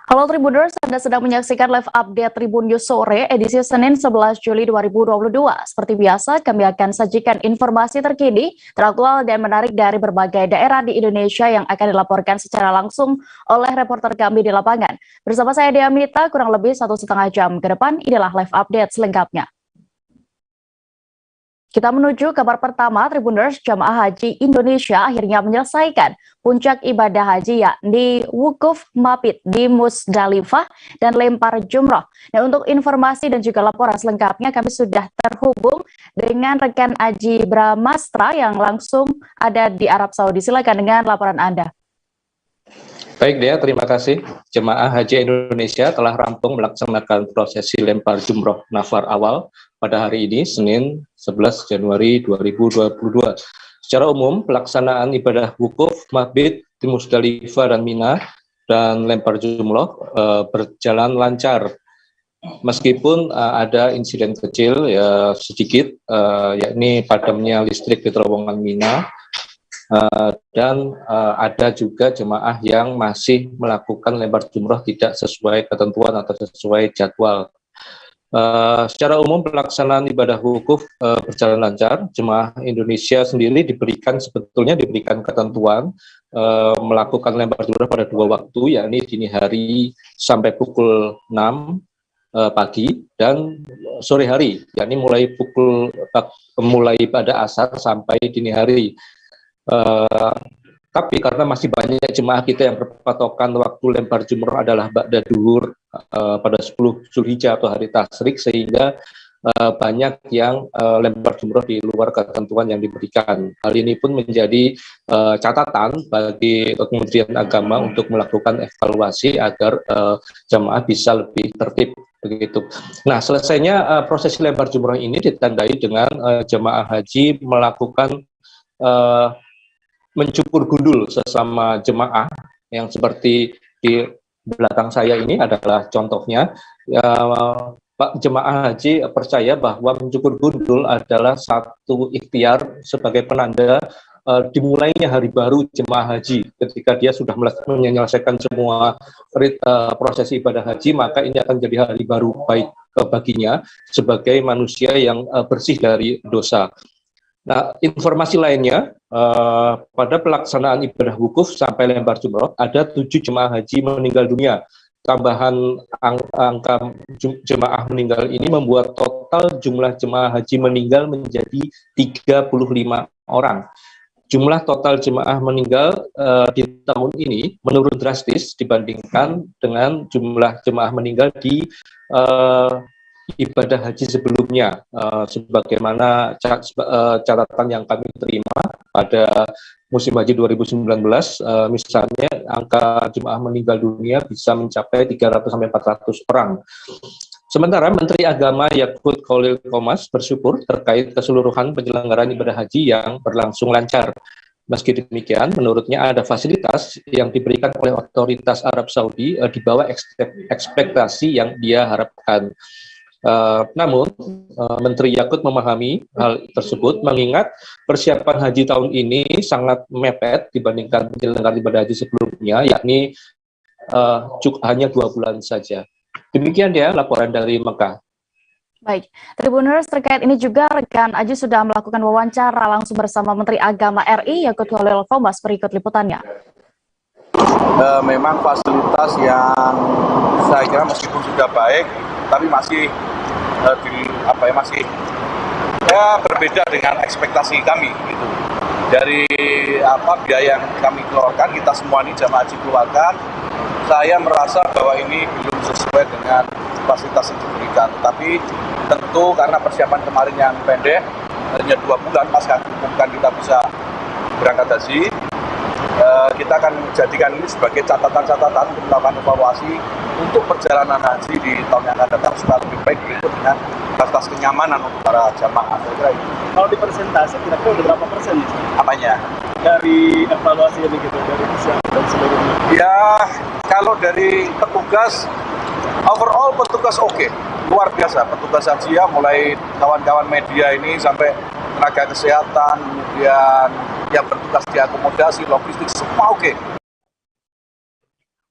Halo Tribuners, Anda sedang menyaksikan live update Tribun News Sore edisi Senin 11 Juli 2022. Seperti biasa, kami akan sajikan informasi terkini, teraktual dan menarik dari berbagai daerah di Indonesia yang akan dilaporkan secara langsung oleh reporter kami di lapangan. Bersama saya Dea Mita, kurang lebih 1,5 jam ke depan, inilah live update selengkapnya. Kita menuju kabar pertama, Tribuners, jamaah haji Indonesia akhirnya menyelesaikan puncak ibadah haji yakni wukuf mabit di Musdalifah dan lempar jumroh. Dan untuk informasi dan juga laporan selengkapnya kami sudah terhubung dengan rekan Aji Bramastra yang langsung ada di Arab Saudi. Silakan dengan laporan Anda. Baik Dea, terima kasih. Jemaah Haji Indonesia telah rampung melaksanakan prosesi lempar jumroh nafar awal pada hari ini, Senin 11 Januari 2022. Secara umum, pelaksanaan ibadah wukuf, mabit di Musdalifah dan Mina dan lempar jumroh berjalan lancar. Meskipun ada insiden kecil ya sedikit, yakni padamnya listrik di terowongan Mina, dan ada juga jemaah yang masih melakukan lempar jumroh tidak sesuai ketentuan atau sesuai jadwal. Secara umum pelaksanaan ibadah wukuf berjalan lancar. Jemaah Indonesia sendiri sebetulnya diberikan ketentuan melakukan lempar jumroh pada 2 waktu, yakni dini hari sampai pukul 6 pagi dan sore hari, yakni mulai pada asar sampai dini hari. Tapi karena masih banyak jemaah kita yang berpatokan waktu lempar jumroh adalah ba'da duhur pada 10 Zulhijjah atau hari tasyrik, sehingga banyak yang lempar jumroh di luar ketentuan yang diberikan. Hal ini pun menjadi catatan bagi Kementerian Agama untuk melakukan evaluasi agar jemaah bisa lebih tertib begitu. Nah, selesainya prosesi lempar jumroh ini ditandai dengan jemaah haji melakukan mencukur gundul sesama jemaah, yang seperti di belakang saya ini adalah contohnya. Pak jemaah haji percaya bahwa mencukur gundul adalah satu ikhtiar sebagai penanda dimulainya hari baru jemaah haji. Ketika dia sudah menyelesaikan semua prosesi ibadah haji, maka ini akan jadi hari baru baik baginya sebagai manusia yang bersih dari dosa. Nah, informasi lainnya, pada pelaksanaan ibadah wukuf sampai lempar jumroh, ada 7 jemaah haji meninggal dunia. Tambahan angka jemaah meninggal ini membuat total jumlah jemaah haji meninggal menjadi 35 orang. Jumlah total jemaah meninggal di tahun ini menurun drastis dibandingkan dengan jumlah jemaah meninggal di ibadah haji sebelumnya, sebagaimana catatan yang kami terima pada musim haji 2019, misalnya angka jemaah meninggal dunia bisa mencapai 300-400 orang. Sementara Menteri Agama Yakut Khalil Qomas bersyukur terkait keseluruhan penyelenggaraan ibadah haji yang berlangsung lancar. Meski demikian, menurutnya ada fasilitas yang diberikan oleh otoritas Arab Saudi di bawah ekspektasi yang dia harapkan. Namun, Menteri Yakut memahami hal tersebut, mengingat persiapan haji tahun ini sangat mepet dibandingkan penyelenggaraan ibadah haji sebelumnya, yakni hanya 2 bulan saja. Demikian dia laporan dari Mekah. Baik, Tribuners, terkait ini juga rekan Aji sudah melakukan wawancara langsung bersama Menteri Agama RI Yakut Khalil Qomas. Berikut liputannya. Memang fasilitas yang saya kira meskipun sudah baik, tapi masih berbeda dengan ekspektasi kami gitu. Dari biaya yang kami keluarkan, kita semua ini jamaah haji keluarkan, saya merasa bahwa ini belum sesuai dengan fasilitas yang diberikan. Tapi tentu karena persiapan kemarin yang pendek, hanya 2 bulan pasca diumumkan kita bisa berangkat haji, kita akan menjadikan ini sebagai catatan-catatan untuk melakukan evaluasi untuk perjalanan haji di tahun yang akan datang supaya lebih baik berikut dengan fasilitas kenyamanan untuk para jamaah. Kalau di persentase kira-kira berapa persen? Apanya? Dari evaluasi ini gitu, dari persiapan dan seluruhnya. Ya, kalau dari petugas, overall petugas oke. Luar biasa, petugas haji ya, mulai kawan-kawan media ini sampai tenaga kesehatan, kemudian yang bertugas di akomodasi, logistik, semua oke.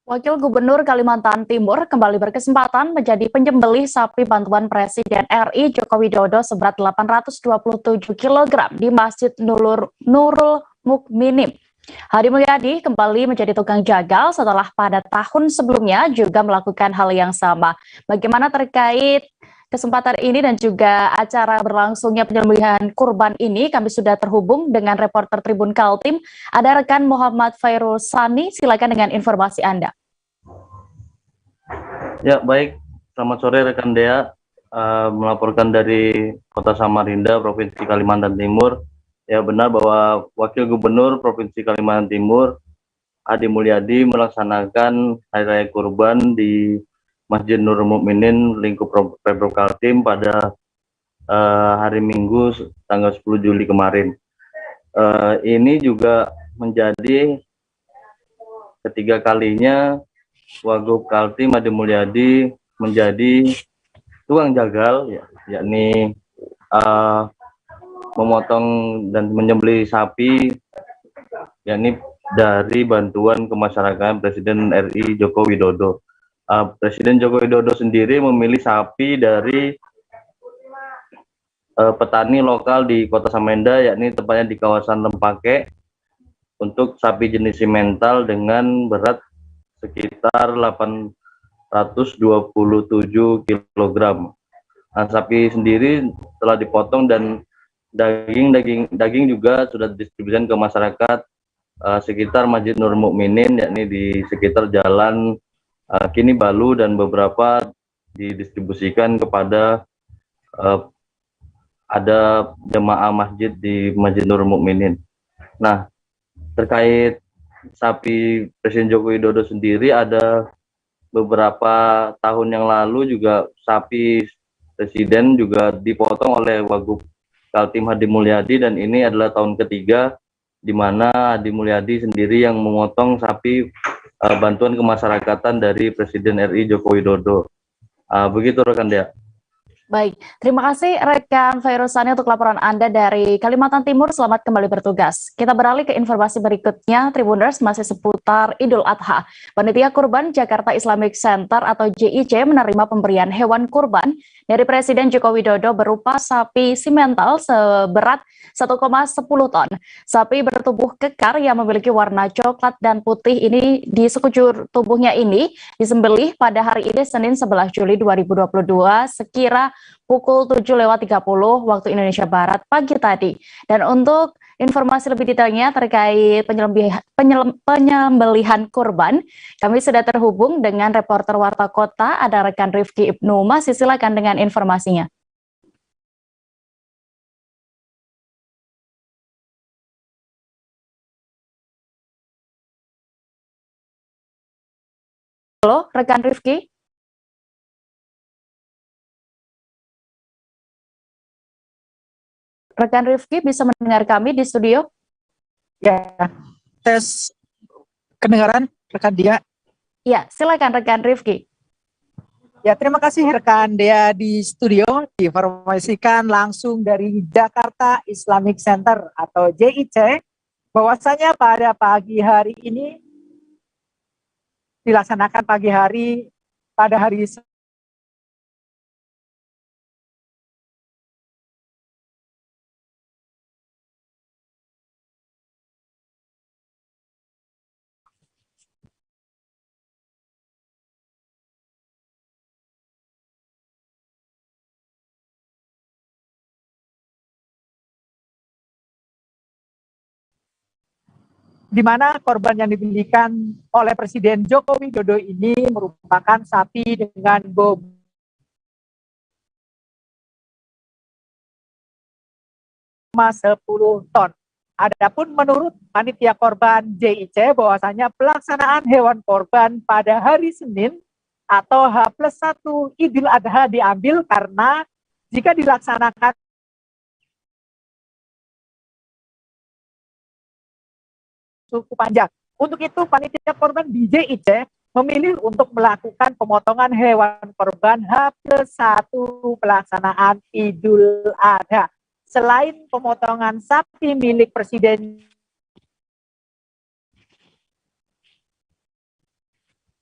Wakil Gubernur Kalimantan Timur kembali berkesempatan menjadi penyembelih sapi bantuan Presiden RI Joko Widodo seberat 827 kg di Masjid Nurul Mukminin. Hadi Mulyadi kembali menjadi tukang jagal setelah pada tahun sebelumnya juga melakukan hal yang sama. Bagaimana terkait kesempatan ini dan juga acara berlangsungnya penyembelihan kurban ini, kami sudah terhubung dengan reporter Tribun Kaltim. Ada rekan Muhammad Fairul Sani, silakan dengan informasi Anda. Ya, baik. Selamat sore rekan Dea, melaporkan dari Kota Samarinda, Provinsi Kalimantan Timur. Ya, benar bahwa Wakil Gubernur Provinsi Kalimantan Timur, Hadi Mulyadi, melaksanakan Hari Raya Kurban di Masjid Nurul Mukminin lingkup Pemprov Kaltim pada hari Minggu tanggal 10 Juli kemarin. Ini juga menjadi ketiga kalinya Wagub Kaltim Hadi Mulyadi menjadi tukang jagal, yakni memotong dan menyembelih sapi, yakni dari bantuan kemasyarakatan Presiden RI Joko Widodo. Presiden Joko Widodo sendiri memilih sapi dari petani lokal di Kota Samarinda, yakni tepatnya di kawasan Lempake, untuk sapi jenis simental dengan berat sekitar 827 kg. Nah, sapi sendiri telah dipotong dan daging juga sudah didistribusikan ke masyarakat sekitar Masjid Nurul Mukminin, yakni di sekitar Jalan Kini Balu, dan beberapa didistribusikan kepada ada jemaah masjid di Masjid Nurul Mukminin. Nah, terkait sapi Presiden Joko Widodo sendiri, ada beberapa tahun yang lalu juga sapi Presiden juga dipotong oleh Wagub Kaltim Hadi Mulyadi, dan ini adalah tahun ketiga di mana Hadi Mulyadi sendiri yang memotong sapi bantuan kemasyarakatan dari Presiden RI Joko Widodo. Begitu rekan Dea. Baik, terima kasih rekan Fairul Sani untuk laporan Anda dari Kalimantan Timur. Selamat kembali bertugas. Kita beralih ke informasi berikutnya. Tribuners, masih seputar Idul Adha. Panitia Kurban Jakarta Islamic Center atau JIC menerima pemberian hewan kurban dari Presiden Joko Widodo berupa sapi simental seberat 1,10 ton. Sapi bertubuh kekar yang memiliki warna coklat dan putih ini di sekujur tubuhnya ini disembelih pada hari ini Senin 11 Juli 2022 sekira pukul 7.30 waktu Indonesia Barat pagi tadi. Dan untuk informasi lebih detailnya terkait penyembelihan kurban, kami sudah terhubung dengan reporter Warta Kota, ada rekan Rifki Ibnu. Masih silakan dengan informasinya. Halo, rekan Rifki. Rekan Rifki bisa mendengar kami di studio? Ya, tes kedengaran rekan Dia. Ya, silakan rekan Rifki. Ya, terima kasih rekan Dea di studio, diinformasikan langsung dari Jakarta Islamic Center atau JIC, bahwasanya pada pagi hari ini dilaksanakan pada hari di mana korban yang dibelikan oleh Presiden Joko Widodo ini merupakan sapi dengan bobot 10 ton. Adapun menurut panitia korban JIC bahwasanya pelaksanaan hewan korban pada hari Senin atau H+1 Idul Adha diambil karena jika dilaksanakan cukup panjang. Untuk itu panitia korban di JIC memilih untuk melakukan pemotongan hewan korban H+1 pelaksanaan Idul Adha. Selain pemotongan sapi milik Presiden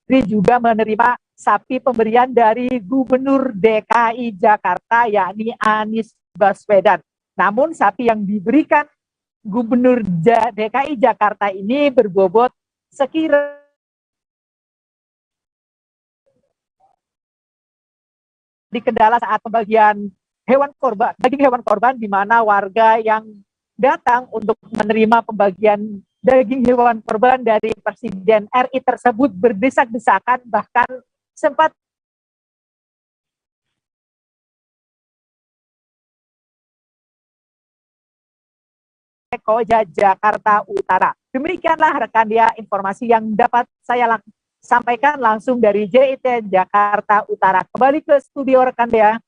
juga menerima sapi pemberian dari Gubernur DKI Jakarta yakni Anies Baswedan. Namun sapi yang diberikan Gubernur DKI Jakarta ini berbobot sekira di kendala saat pembagian daging hewan korban, di mana warga yang datang untuk menerima pembagian daging hewan korban dari Presiden RI tersebut berdesak-desakan, bahkan sempat Koja Jakarta Utara. Demikianlah rekan dia informasi yang dapat saya sampaikan langsung dari JIT Jakarta Utara. Kembali ke studio rekan dia.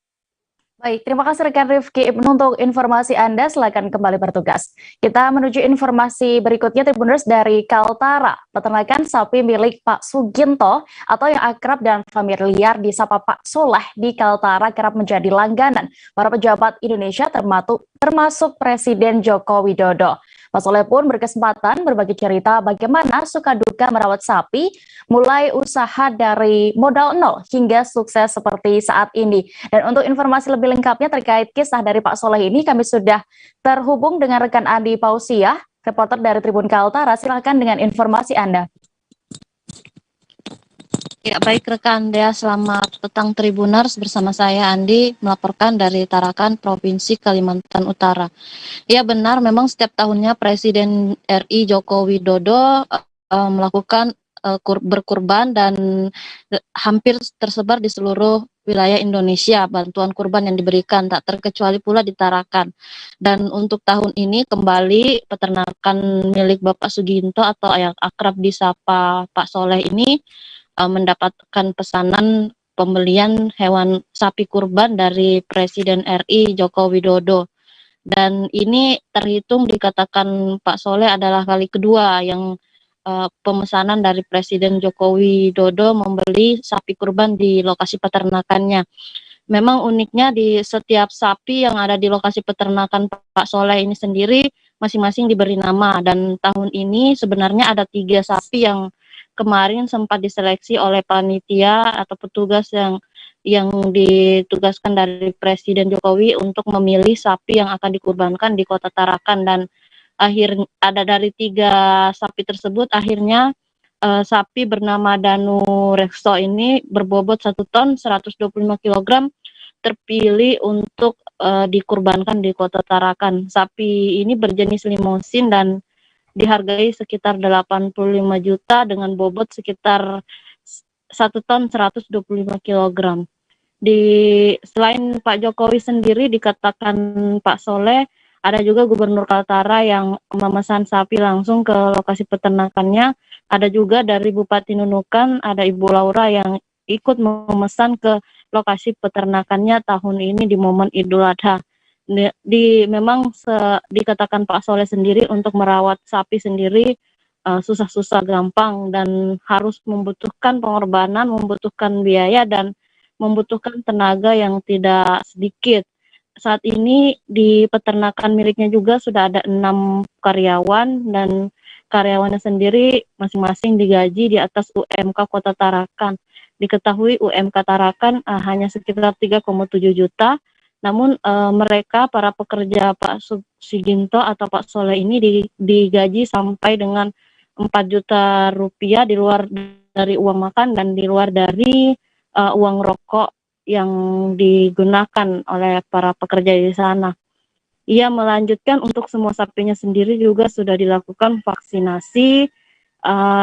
Baik, terima kasih rekan Rifki Ibnu untuk informasi Anda. Silakan kembali bertugas. Kita menuju informasi berikutnya, Tribuners, dari Kaltara. Peternakan sapi milik Pak Suginto atau yang akrab dan familiar disapa Pak Soleh di Kaltara kerap menjadi langganan para pejabat Indonesia termasuk Presiden Joko Widodo. Pak Soleh pun berkesempatan berbagi cerita bagaimana suka duka merawat sapi, mulai usaha dari modal nol hingga sukses seperti saat ini. Dan untuk informasi lebih lengkapnya terkait kisah dari Pak Soleh ini, kami sudah terhubung dengan rekan Andi Pausiah, reporter dari Tribun Kaltara. Silakan dengan informasi Anda. Ya, baik rekan Dea, selamat petang Tribuners, bersama saya Andi melaporkan dari Tarakan, Provinsi Kalimantan Utara. Ya benar, memang setiap tahunnya Presiden RI Joko Widodo melakukan berkurban dan hampir tersebar di seluruh wilayah Indonesia bantuan kurban yang diberikan, tak terkecuali pula di Tarakan. Dan untuk tahun ini kembali peternakan milik Bapak Suginto atau yang akrab disapa Pak Soleh ini mendapatkan pesanan pembelian hewan sapi kurban dari Presiden RI Joko Widodo. Dan ini terhitung dikatakan Pak Soleh adalah kali kedua yang pemesanan dari Presiden Joko Widodo membeli sapi kurban di lokasi peternakannya. Memang uniknya di setiap sapi yang ada di lokasi peternakan Pak Soleh ini sendiri masing-masing diberi nama, dan tahun ini sebenarnya ada 3 sapi yang kemarin sempat diseleksi oleh panitia atau petugas yang ditugaskan dari Presiden Jokowi untuk memilih sapi yang akan dikurbankan di Kota Tarakan. Dan ada dari 3 sapi tersebut akhirnya sapi bernama Danu Rekso ini berbobot 1 ton 125 kg terpilih untuk dikurbankan di Kota Tarakan. Sapi ini berjenis limousin dan dihargai sekitar 85 juta dengan bobot sekitar 1 ton 125 kg. Selain Pak Jokowi sendiri, dikatakan Pak Soleh, ada juga Gubernur Kaltara yang memesan sapi langsung ke lokasi peternakannya. Ada juga dari Bupati Nunukan, ada Ibu Laura yang ikut memesan ke lokasi peternakannya tahun ini di momen Idul Adha. Memang dikatakan Pak Soleh sendiri untuk merawat sapi sendiri susah-susah gampang dan harus membutuhkan pengorbanan, membutuhkan biaya dan membutuhkan tenaga yang tidak sedikit. Saat ini di peternakan miliknya juga sudah ada 6 karyawan dan karyawannya sendiri masing-masing digaji di atas UMK Kota Tarakan. Diketahui UMK Tarakan hanya sekitar 3,7 juta. Namun mereka para pekerja Pak Suginto atau Pak Soleh ini digaji sampai dengan 4 juta rupiah di luar dari uang makan dan di luar dari uang rokok yang digunakan oleh para pekerja di sana. Ia melanjutkan untuk semua sapinya sendiri juga sudah dilakukan vaksinasi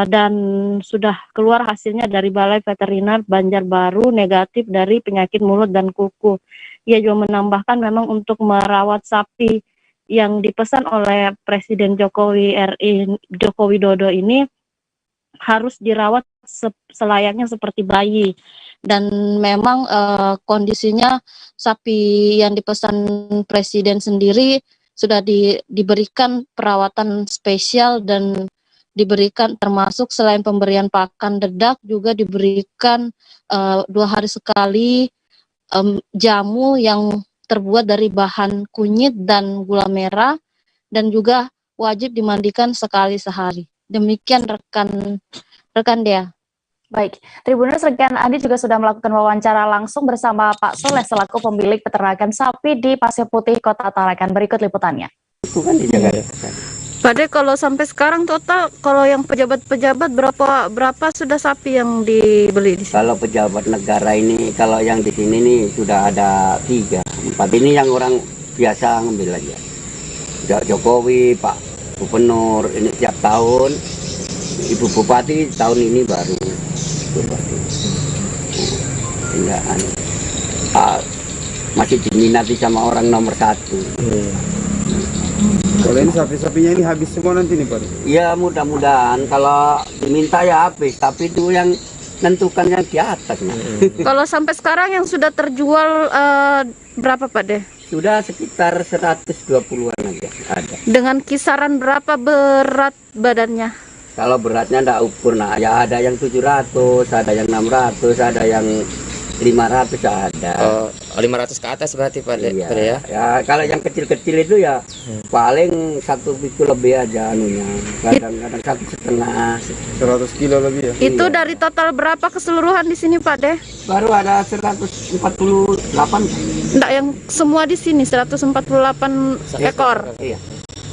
dan sudah keluar hasilnya dari Balai Veteriner Banjarbaru negatif dari penyakit mulut dan kuku. Ia juga menambahkan memang untuk merawat sapi yang dipesan oleh Presiden Jokowi RI Joko Widodo ini harus dirawat selayaknya seperti bayi. Dan memang kondisinya sapi yang dipesan Presiden sendiri sudah diberikan perawatan spesial dan diberikan termasuk selain pemberian pakan dedak juga diberikan 2 hari sekali jamu yang terbuat dari bahan kunyit dan gula merah dan juga wajib dimandikan sekali sehari. Demikian rekan Dea. Baik, Tribuners, rekan Andi juga sudah melakukan wawancara langsung bersama Pak Soleh selaku pemilik peternakan sapi di Pasir Putih, Kota Tarakan. Berikut liputannya. Itu kan di Jakarta. Pak De, kalau sampai sekarang total, kalau yang pejabat-pejabat berapa sudah sapi yang dibeli di sini? Kalau pejabat negara ini, kalau yang di sini nih sudah ada 3, 4. Ini yang orang biasa ngambil aja. Jokowi, Pak Gubernur, ini tiap tahun. Ibu Bupati tahun ini baru. Enggak, masih diminati sama orang nomor 1. Kalau ini sapi-sapinya ini habis semua nanti nih Pak? Ya mudah-mudahan kalau diminta ya habis, tapi itu yang nentukan yang di atas. Kalau sampai sekarang yang sudah terjual berapa Pak De? Sudah sekitar 120-an aja ada. Dengan kisaran berapa berat badannya? Kalau beratnya enggak ukur, nah ya ada yang 700, ada yang 600, ada yang 500 ada. Oh, 500 ke atas berarti Pak De, Iya, Pak De ya? ya kalau yang kecil-kecil itu ya paling 1 piku lebih aja anunya. Kadang-kadang 1,5. 100 kilo lebih ya? Itu Iya. dari total berapa keseluruhan di sini Pak De? Baru ada 148. Enggak, yang semua di sini 148 ekor. Iya,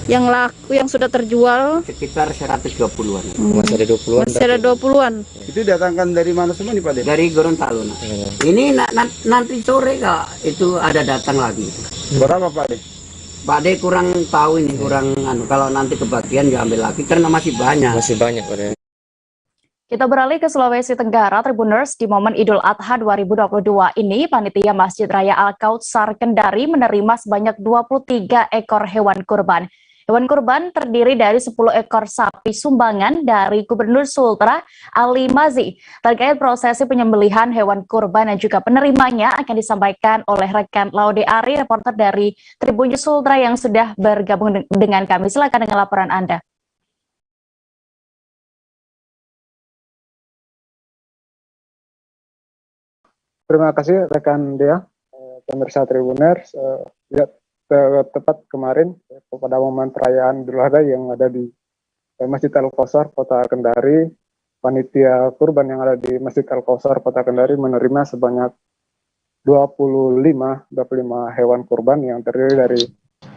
Yang laku yang sudah terjual sekitar 120-an. Masih ada 20-an. masih ada 20-an. Itu datangkan dari mana semua nih Pak De? Dari Gorontalo. Nah. Ini nanti sore Kak, itu ada datang lagi. Berapa Pak De? Pak De kurang tahu ini, kurang kalau nanti kebagian ya ambil lagi karena masih banyak. Masih banyak Pak De. Kita beralih ke Sulawesi Tenggara, Tribuners. Di momen Idul Adha 2022 ini, Panitia Masjid Raya Al-Kautsar Kendari menerima sebanyak 23 ekor hewan kurban. Hewan kurban terdiri dari 10 ekor sapi sumbangan dari Gubernur Sultra Ali Mazi. Terkait prosesi penyembelihan hewan kurban dan juga penerimanya akan disampaikan oleh rekan Laude Ari, reporter dari Tribun News Sultra yang sudah bergabung dengan kami. Silakan dengan laporan Anda. Terima kasih rekan Dea, pemirsa Tribuners. Ya, tepat kemarin pada momen perayaan Idul Adha yang ada di Masjid Al-Kautsar Kota Kendari, panitia kurban yang ada di Masjid Al-Kautsar Kota Kendari menerima sebanyak 25 hewan kurban yang terdiri dari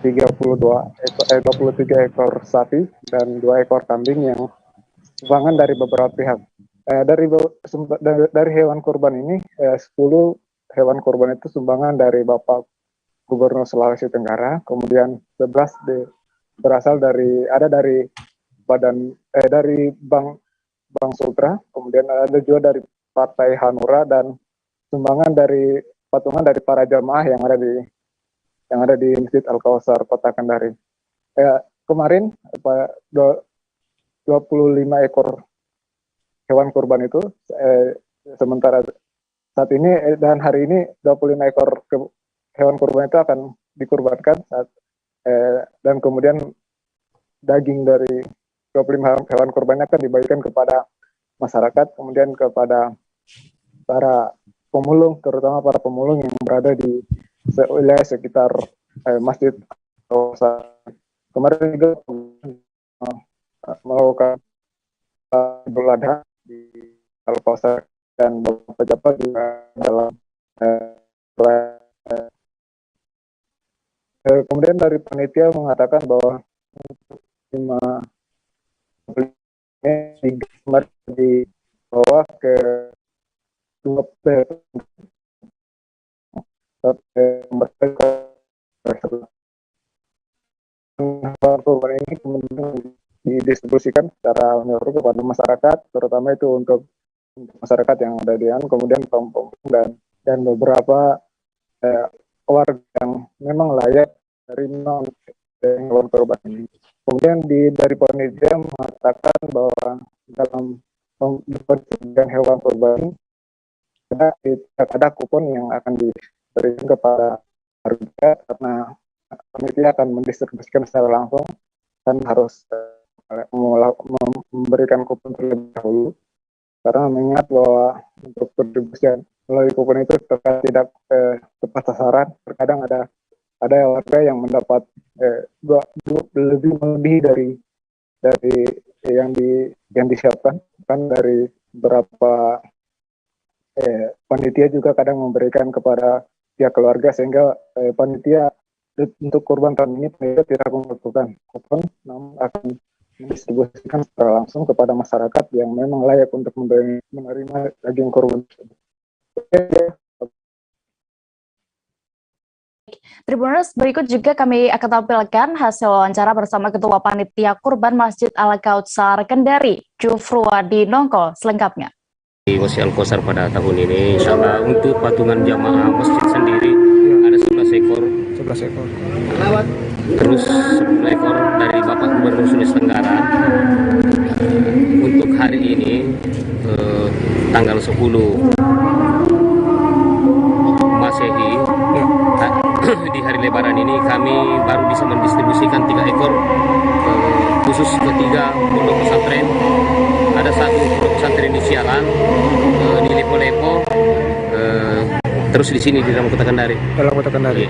23 ekor sapi dan 2 ekor kambing yang sumbangan dari beberapa pihak. Dari hewan kurban ini, 10 hewan kurban itu sumbangan dari Bapak Gubernur Sulawesi Tenggara, kemudian 11 berasal dari Bank Sultra, kemudian ada juga dari Partai Hanura dan sumbangan dari patungan dari para jamaah yang ada di Masjid Al-Kautsar Kota Kendari. Kemarin 25 ekor hewan kurban itu sementara saat ini dan hari ini 25 ekor hewan kurban itu akan dikurbankan dan kemudian daging dari 25 hewan kurbannya akan dibagikan kepada masyarakat, kemudian kepada para pemulung, terutama para pemulung yang berada di wilayah sekitar Masjid Al-Kautsar. Kemarin juga melakukan Idul Adha di Al-Kautsar dan beberapa pejabat juga dalam kemudian dari panitia mengatakan bahwa 5 dibawa ke 2 kurban ini kemudian didistribusikan secara menyeluruh kepada masyarakat, terutama itu untuk masyarakat yang ada di kemudian kaum dan beberapa warga yang memang layak dari hewan kurban ini. Kemudian dari panitia mengatakan bahwa dalam pemberian hewan kurban ada kupon yang akan diberikan kepada warga karena panitia akan mendistribusikan secara langsung dan harus memberikan kupon terlebih dahulu karena mengingat bahwa untuk pendistribusian melalui kupon itu terkadang tidak tepat sasaran. Terkadang ada warga yang mendapat lebih dari yang disiapkan, kan dari beberapa panitia juga kadang memberikan kepada pihak keluarga, sehingga panitia untuk kurban tahun ini panitia tidak melakukan kupon, namun akan mendistribusikan secara langsung kepada masyarakat yang memang layak untuk menerima daging kurban. Tribuners, berikut juga kami akan tampilkan hasil wawancara bersama Ketua Panitia Kurban Masjid Al-Kautsar Kendari, Jufruwadi Nongko, selengkapnya. Di Masjid Al-Kautsar pada tahun ini, insya Allah untuk patungan jamaah masjid sendiri ada 11 ekor. 11 ekor. Terus 10 ekor dari Bapak Gubernur Sulawesi Tenggara. Untuk hari ini, tanggal 10 Masehi, di hari Lebaran ini kami baru bisa mendistribusikan 3 ekor khusus ke 3 pondok pesantren. Ada 1 pondok pesantren di Sialan, di Lepo-Lepo, terus di sini di dalam Kota Kendari. Dalam Kota Kendari.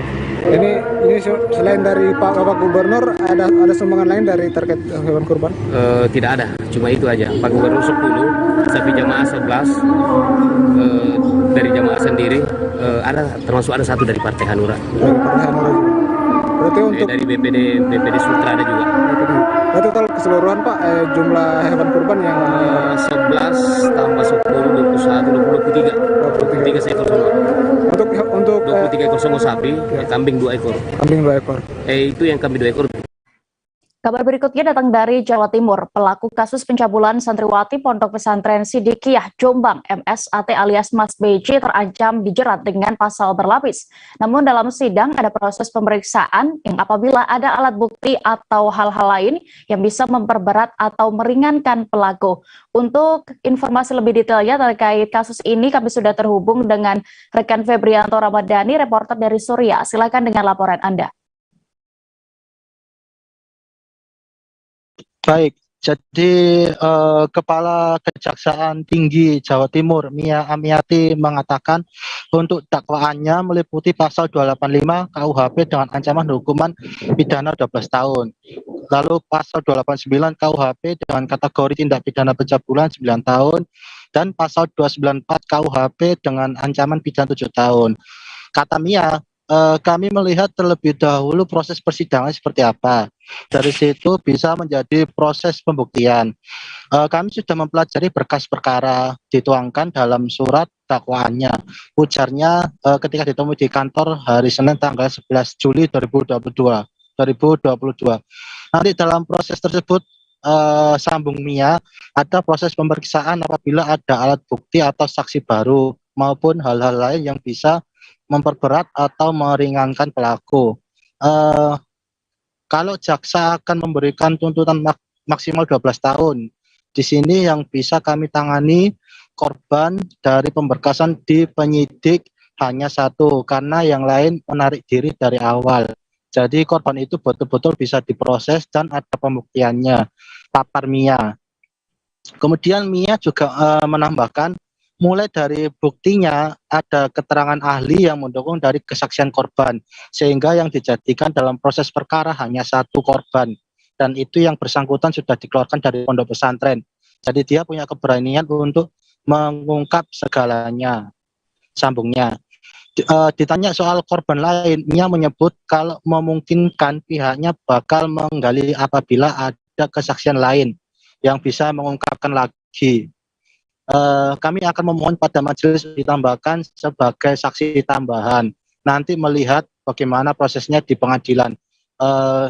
Iya. Ini selain dari Bapak Gubernur, ada sumbangan lain dari terkait hewan kurban? Tidak ada, cuma itu aja. Pak Gubernur 10, sapi jamaah 11, dari jamaah sendiri ada, termasuk ada 1 dari Partai Hanura. Partai Hanura juga. Berarti untuk dari BPD Sultra ada juga. Berarti total keseluruhan Pak, jumlah hewan kurban yang 11 tambah 10, 21, 23. 23 seekor semua. Untuk 23 ekor semua sapi, kambing 2 ekor. Kambing 2 ekor. Itu yang kambing 2 ekor. Kabar berikutnya datang dari Jawa Timur. Pelaku kasus pencabulan santriwati Pondok Pesantren Sidikiyah Jombang MSAT alias Mas BJ terancam dijerat dengan pasal berlapis. Namun dalam sidang ada proses pemeriksaan yang apabila ada alat bukti atau hal-hal lain yang bisa memperberat atau meringankan pelaku. Untuk informasi lebih detailnya terkait kasus ini kami sudah terhubung dengan rekan Febrianto Ramadhani, reporter dari Surya. Silakan dengan laporan Anda. Baik, jadi Kepala Kejaksaan Tinggi Jawa Timur Mia Amiati mengatakan untuk dakwaannya meliputi pasal 285 KUHP dengan ancaman hukuman pidana 12 tahun. Lalu pasal 289 KUHP dengan kategori tindak pidana pencabulan 9 tahun dan pasal 294 KUHP dengan ancaman pidana 7 tahun. Kata Mia, kami melihat terlebih dahulu proses persidangan seperti apa. Dari situ bisa menjadi proses pembuktian. Kami sudah mempelajari berkas perkara dituangkan dalam surat dakwaannya. Ujarnya ketika ditemui di kantor hari Senin tanggal 11 Juli 2022. Nanti dalam proses tersebut, sambung Mia, ada proses pemeriksaan apabila ada alat bukti atau saksi baru maupun hal-hal lain yang bisa memperberat atau meringankan pelaku. Kalau jaksa akan memberikan tuntutan maksimal 12 tahun, di sini yang bisa kami tangani korban dari pemberkasan di penyidik hanya 1, karena yang lain menarik diri dari awal. Jadi korban itu betul-betul bisa diproses dan ada pembuktiannya, papar Mia. Kemudian Mia juga menambahkan, mulai dari buktinya ada keterangan ahli yang mendukung dari kesaksian korban, sehingga yang dijadikan dalam proses perkara hanya 1 korban, dan itu yang bersangkutan sudah dikeluarkan dari pondok pesantren. Jadi dia punya keberanian untuk mengungkap segalanya. Sambungnya, ditanya soal korban lain, Mia menyebut kalau memungkinkan pihaknya bakal menggali apabila ada kesaksian lain yang bisa mengungkapkan lagi. Kami akan memohon pada majelis ditambahkan sebagai saksi tambahan. Nanti melihat bagaimana prosesnya di pengadilan,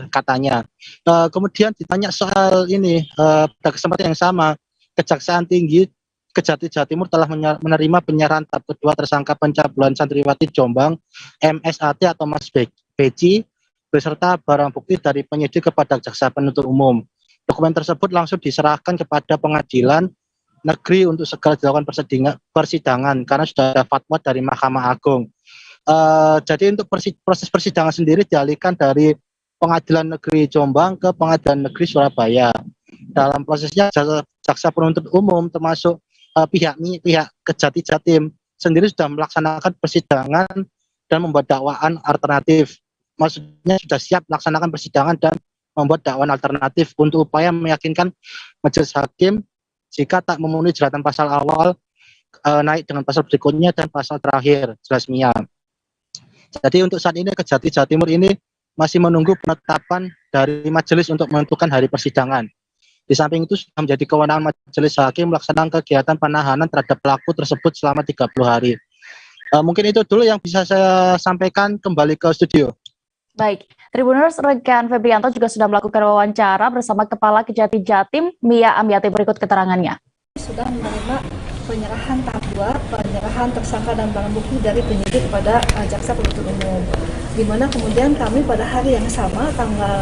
katanya. Kemudian ditanya soal ini, pada kesempatan yang sama, Kejaksaan Tinggi Kejati Jawa Timur telah menerima penyerahan tahap kedua tersangka pencabulan santriwati Jombang MSAT atau Mas BJ beserta barang bukti dari penyidik kepada jaksa penuntut umum. Dokumen tersebut langsung diserahkan kepada pengadilan negeri untuk segera dilakukan persidangan karena sudah ada fatwa dari Mahkamah Agung. Jadi untuk proses persidangan sendiri dialihkan dari Pengadilan Negeri Jombang ke Pengadilan Negeri Surabaya. Dalam prosesnya jaksa penuntut umum termasuk pihak Kejati Jatim sendiri sudah melaksanakan persidangan dan membuat dakwaan alternatif. Maksudnya sudah siap melaksanakan persidangan dan membuat dakwaan alternatif untuk upaya meyakinkan majelis hakim jika tak memenuhi jeratan pasal awal naik dengan pasal berikutnya dan pasal terakhir jelas mia. Jadi untuk saat ini Kejati Jawa Timur ini masih menunggu penetapan dari majelis untuk menentukan hari persidangan. Di samping itu sudah menjadi kewenangan majelis hakim melaksanakan kegiatan penahanan terhadap pelaku tersebut selama 30 hari. Mungkin itu dulu yang bisa saya sampaikan, kembali ke studio. Baik, Tribuners, rekan Febrianto juga sudah melakukan wawancara bersama Kepala Kejati Jatim, Mia Amiati, berikut keterangannya. Sudah menerima penyerahan tahap 2, penyerahan tersangka dan barang bukti dari penyidik kepada jaksa penuntut umum. Di mana kemudian kami pada hari yang sama,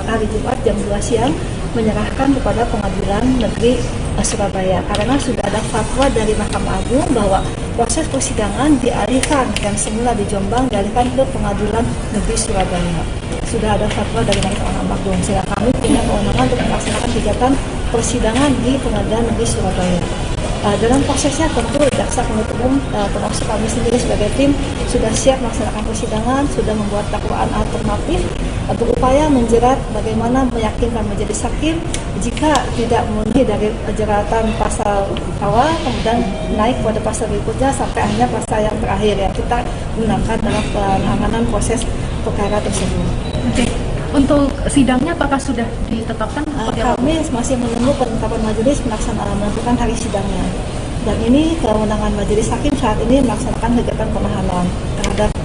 hari Jumat jam 2 siang, menyerahkan kepada Pengadilan Negeri Surabaya. Karena sudah ada fatwa dari Mahkamah Agung bahwa proses persidangan dialihkan yang semula di Jombang dialihkan ke Pengadilan Negeri Surabaya. Sudah ada fatwa dari Mahkamah Agung, sehingga kami punya kewenangan untuk melaksanakan kegiatan persidangan di Pengadilan Negeri Surabaya. Dalam prosesnya tentu jaksa penuntut umum termasuk kami sendiri sebagai tim sudah siap melaksanakan persidangan, sudah membuat dakwaan alternatif, berupaya menjerat bagaimana meyakinkan majelis hakim jika tidak memenuhi dari jeratan pasal awal kemudian naik pada pasal berikutnya sampai akhirnya pasal yang terakhir yang kita gunakan dalam penanganan proses perkara tersebut. Oke. Untuk sidangnya apakah sudah ditetapkan? Kami masih menunggu penetapan majelis menentukan hari sidangnya. Dan ini kewenangan majelis hakim saat ini melaksanakan kegiatan penahanan terhadap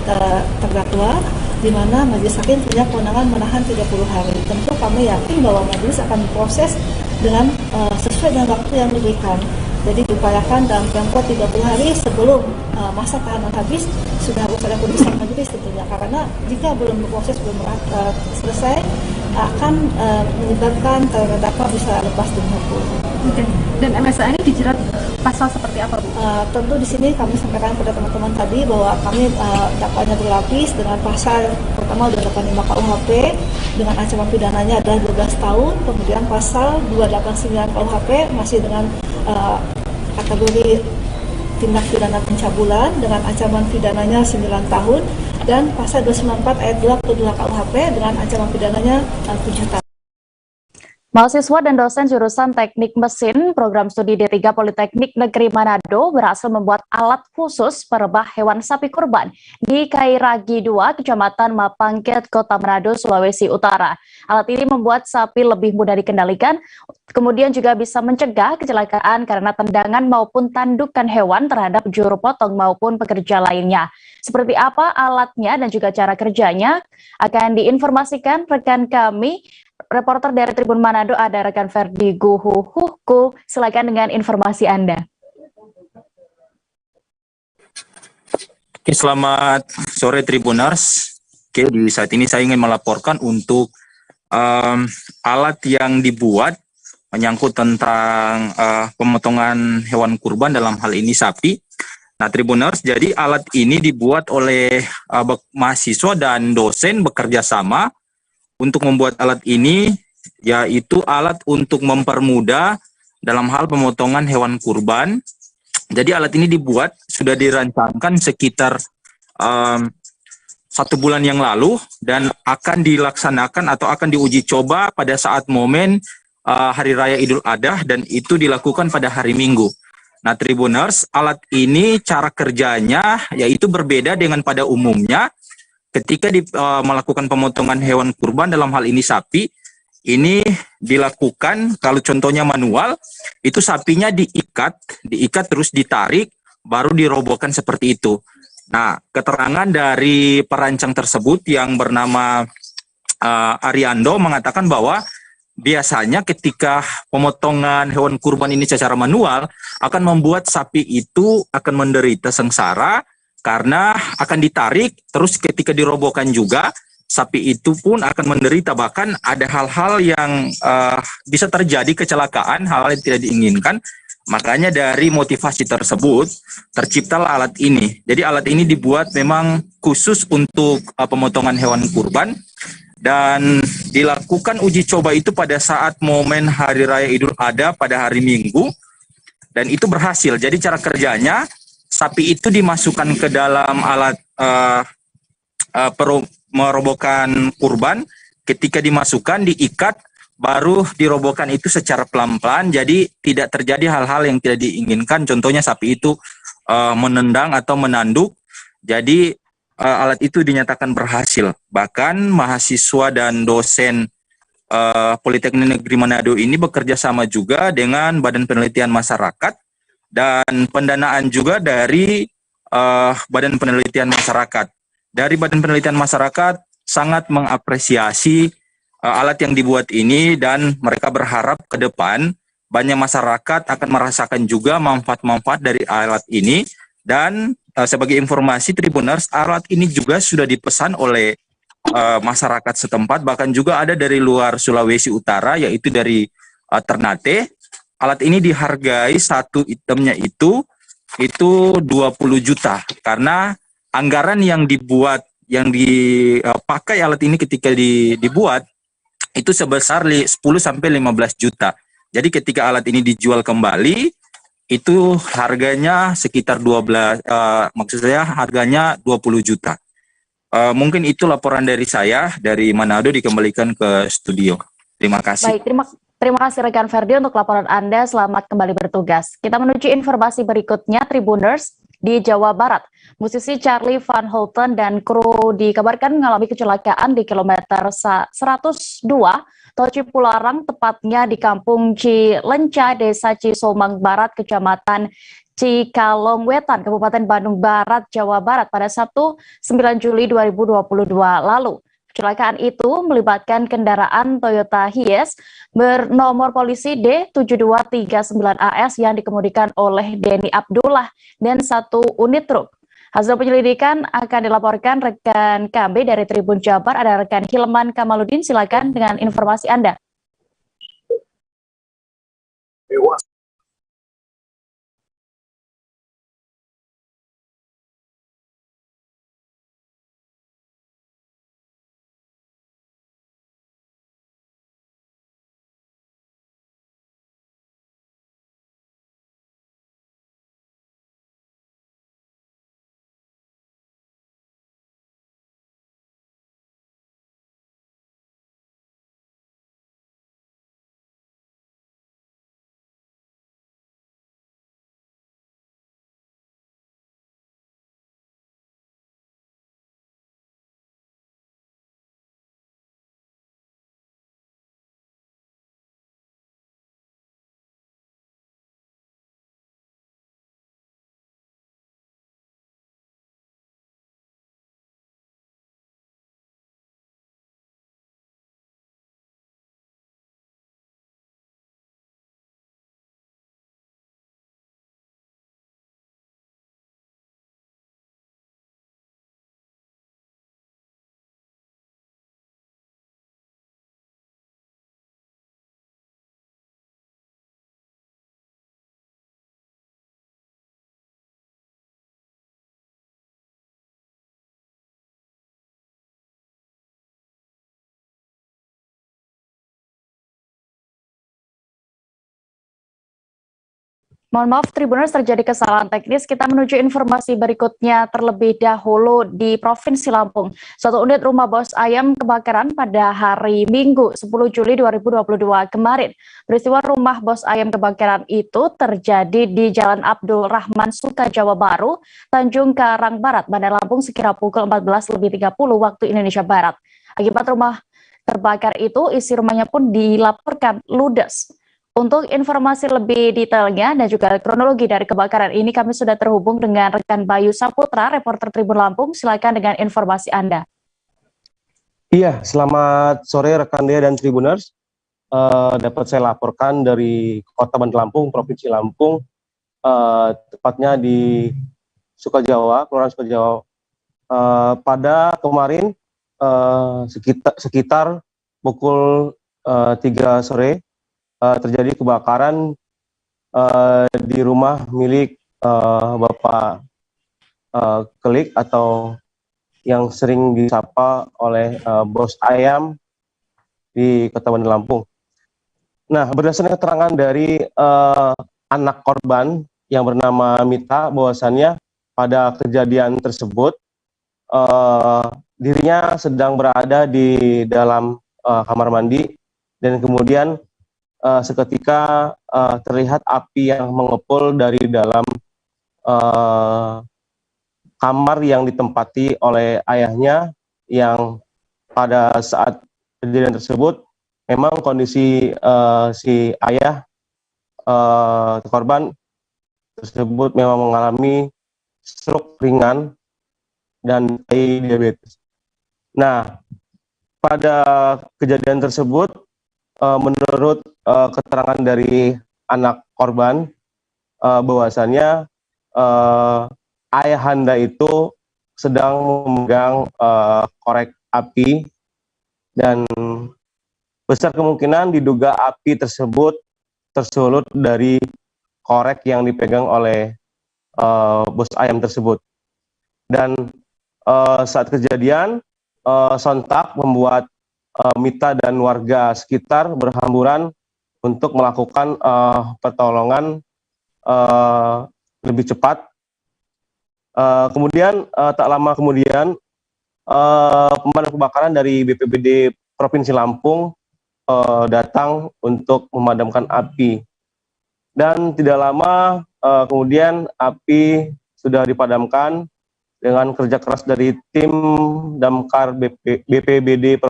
terdakwa, di mana majelis hakim punya kewenangan menahan 30 hari. Tentu kami yakin bahwa majelis akan proses dengan sesuai dengan waktu yang diberikan. Jadi diupayakan dalam tempo 30 hari sebelum masa tahanan habis sudah harus ada putusan majelis tentunya, karena jika belum berproses belum selesai akan menyebabkan terdakwa bisa lepas dari hukum. Oke. Dan MSA ini dijerat pasal seperti apa, Bu? Tentu di sini kami sampaikan pada teman-teman tadi bahwa kami dakwanya berlapis dengan pasal pertama 285 KUHP dengan ancaman pidananya adalah 12 tahun, kemudian pasal 289 KUHP masih dengan kategori tindak pidana pencabulan dengan ancaman pidananya 9 tahun, dan pasal 294 ayat 2 ke 2 KUHP dengan ancaman pidananya 7 tahun. Mahasiswa dan dosen jurusan Teknik Mesin Program Studi D3 Politeknik Negeri Manado berhasil membuat alat khusus perebah hewan sapi kurban di Kairagi 2, Kecamatan Mapangket, Kota Manado, Sulawesi Utara. Alat ini membuat sapi lebih mudah dikendalikan, kemudian juga bisa mencegah kecelakaan karena tendangan maupun tandukan hewan terhadap juru potong maupun pekerja lainnya. Seperti apa alatnya dan juga cara kerjanya akan diinformasikan rekan kami, reporter dari Tribun Manado, ada rekan Ferdi Guhuhuku. Silakan dengan informasi Anda. Oke, selamat sore Tribuners. Oke, di saat ini saya ingin melaporkan untuk alat yang dibuat menyangkut tentang pemotongan hewan kurban, dalam hal ini sapi. Nah, Tribuners, jadi alat ini dibuat oleh mahasiswa dan dosen bekerja sama untuk membuat alat ini, yaitu alat untuk mempermudah dalam hal pemotongan hewan kurban. Jadi alat ini dibuat, sudah dirancangkan sekitar 1 bulan yang lalu, dan akan dilaksanakan atau akan diuji coba pada saat momen Hari Raya Idul Adha, dan itu dilakukan pada hari Minggu. Nah, Tribuners, alat ini cara kerjanya yaitu berbeda dengan pada umumnya. Ketika melakukan pemotongan hewan kurban, dalam hal ini sapi, ini dilakukan, kalau contohnya manual, itu sapinya diikat terus ditarik, baru dirobohkan seperti itu. Nah, keterangan dari perancang tersebut yang bernama Ariando mengatakan bahwa biasanya ketika pemotongan hewan kurban ini secara manual akan membuat sapi itu akan menderita sengsara, karena akan ditarik, terus ketika dirobohkan juga, sapi itu pun akan menderita. Bahkan ada hal-hal yang bisa terjadi kecelakaan, hal-hal yang tidak diinginkan. Makanya dari motivasi tersebut, terciptalah alat ini. Jadi alat ini dibuat memang khusus untuk pemotongan hewan kurban, dan dilakukan uji coba itu pada saat momen Hari Raya Idul Adha pada hari Minggu, dan itu berhasil. Jadi cara kerjanya, sapi itu dimasukkan ke dalam alat merobohkan kurban. Ketika dimasukkan, diikat, baru dirobohkan itu secara pelan-pelan, jadi tidak terjadi hal-hal yang tidak diinginkan. Contohnya sapi itu menendang atau menanduk, jadi alat itu dinyatakan berhasil. Bahkan mahasiswa dan dosen Politeknik Negeri Manado ini bekerja sama juga dengan Badan Penelitian Masyarakat dan pendanaan juga dari Badan Penelitian Masyarakat. Dari Badan Penelitian Masyarakat sangat mengapresiasi alat yang dibuat ini dan mereka berharap ke depan banyak masyarakat akan merasakan juga manfaat-manfaat dari alat ini. Dan sebagai informasi Tribuners, alat ini juga sudah dipesan oleh masyarakat setempat, bahkan juga ada dari luar Sulawesi Utara, yaitu dari Ternate. Alat ini dihargai satu itemnya itu 20 juta, karena anggaran yang dibuat, yang dipakai alat ini ketika dibuat itu sebesar 10 sampai 15 juta. Jadi ketika alat ini dijual kembali itu harganya sekitar 12, maksud saya harganya 20 juta. Mungkin itu laporan dari saya dari Manado, dikembalikan ke studio. Terima kasih. Baik, terima kasih rekan Ferdi untuk laporan Anda. Selamat kembali bertugas. Kita menuju informasi berikutnya, Tribuners. Di Jawa Barat, musisi Charlie Van Houten dan kru dikabarkan mengalami kecelakaan di kilometer 102 Tol Cipularang, tepatnya di Kampung Cilenca, Desa Cisomang Barat, Kecamatan Cikalong Wetan, Kabupaten Bandung Barat, Jawa Barat pada Sabtu 9 Juli 2022 lalu. Kecelakaan itu melibatkan kendaraan Toyota Hiace bernomor polisi D7239AS yang dikemudikan oleh Denny Abdullah dan satu unit truk. Hasil penyelidikan akan dilaporkan rekan KB dari Tribun Jabar. Ada rekan Hilman Kamaludin, silakan dengan informasi Anda. Mohon maaf Tribuners, terjadi kesalahan teknis. Kita menuju informasi berikutnya terlebih dahulu di Provinsi Lampung. Satu unit rumah bos ayam kebakaran pada hari Minggu 10 Juli 2022 kemarin. Peristiwa rumah bos ayam kebakaran itu terjadi di Jalan Abdul Rahman Suka, Jawa Baru, Tanjung Karang Barat, Bandar Lampung sekira pukul 14.30 waktu Indonesia Barat. Akibat rumah terbakar itu, isi rumahnya pun dilaporkan ludes. Untuk informasi lebih detailnya dan juga kronologi dari kebakaran ini, kami sudah terhubung dengan rekan Bayu Saputra, reporter Tribun Lampung. Silakan dengan informasi Anda. Iya, selamat sore rekan Dea dan Tribuners. Dapat saya laporkan dari Kota Bandar Lampung, Provinsi Lampung, tepatnya di Sukajawa, Kelurahan Sukajawa. Pada kemarin sekitar pukul 3 sore, terjadi kebakaran di rumah milik Bapak Kelik atau yang sering disapa oleh bos ayam di Kota Bandar Lampung. Nah, berdasarkan keterangan dari anak korban yang bernama Mita, bahwasannya pada kejadian tersebut dirinya sedang berada di dalam kamar mandi dan kemudian seketika terlihat api yang mengepul dari dalam kamar yang ditempati oleh ayahnya, yang pada saat kejadian tersebut memang kondisi si ayah korban tersebut memang mengalami stroke ringan dan diabetes. Nah, pada kejadian tersebut, menurut keterangan dari anak korban, bahwasannya ayahanda itu sedang memegang korek api, dan besar kemungkinan diduga api tersebut tersulut dari korek yang dipegang oleh bos ayam tersebut. Dan saat kejadian, sontak membuat Mita dan warga sekitar berhamburan untuk melakukan pertolongan lebih cepat. Kemudian tak lama kemudian pemadam kebakaran dari BPBD Provinsi Lampung datang untuk memadamkan api, dan tidak lama kemudian api sudah dipadamkan dengan kerja keras dari tim Damkar BPBD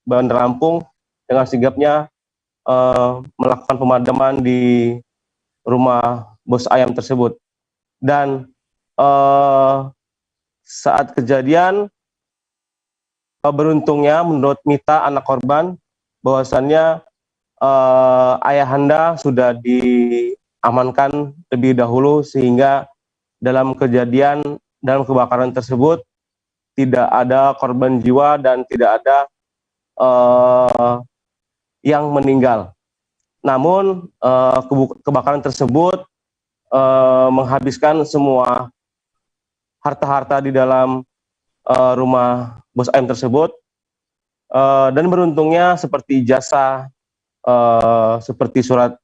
Bandar Lampung dengan sigapnya melakukan pemadaman di rumah bos ayam tersebut. Dan saat kejadian, beruntungnya menurut Mita, anak korban, bahwasannya ayahanda sudah diamankan lebih dahulu, sehingga dalam kebakaran tersebut tidak ada korban jiwa dan tidak ada yang meninggal. Namun kebakaran tersebut menghabiskan semua harta-harta di dalam rumah bos ayam tersebut, dan beruntungnya seperti jasa, seperti surat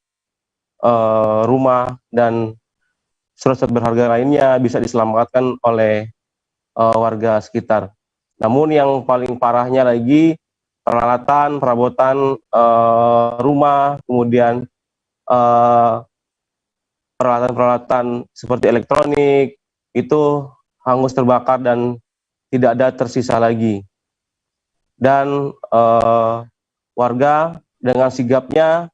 rumah dan surat-surat berharga lainnya bisa diselamatkan oleh warga sekitar. Namun yang paling parahnya lagi, peralatan, perabotan rumah, kemudian peralatan-peralatan seperti elektronik itu hangus terbakar dan tidak ada tersisa lagi. Dan warga dengan sigapnya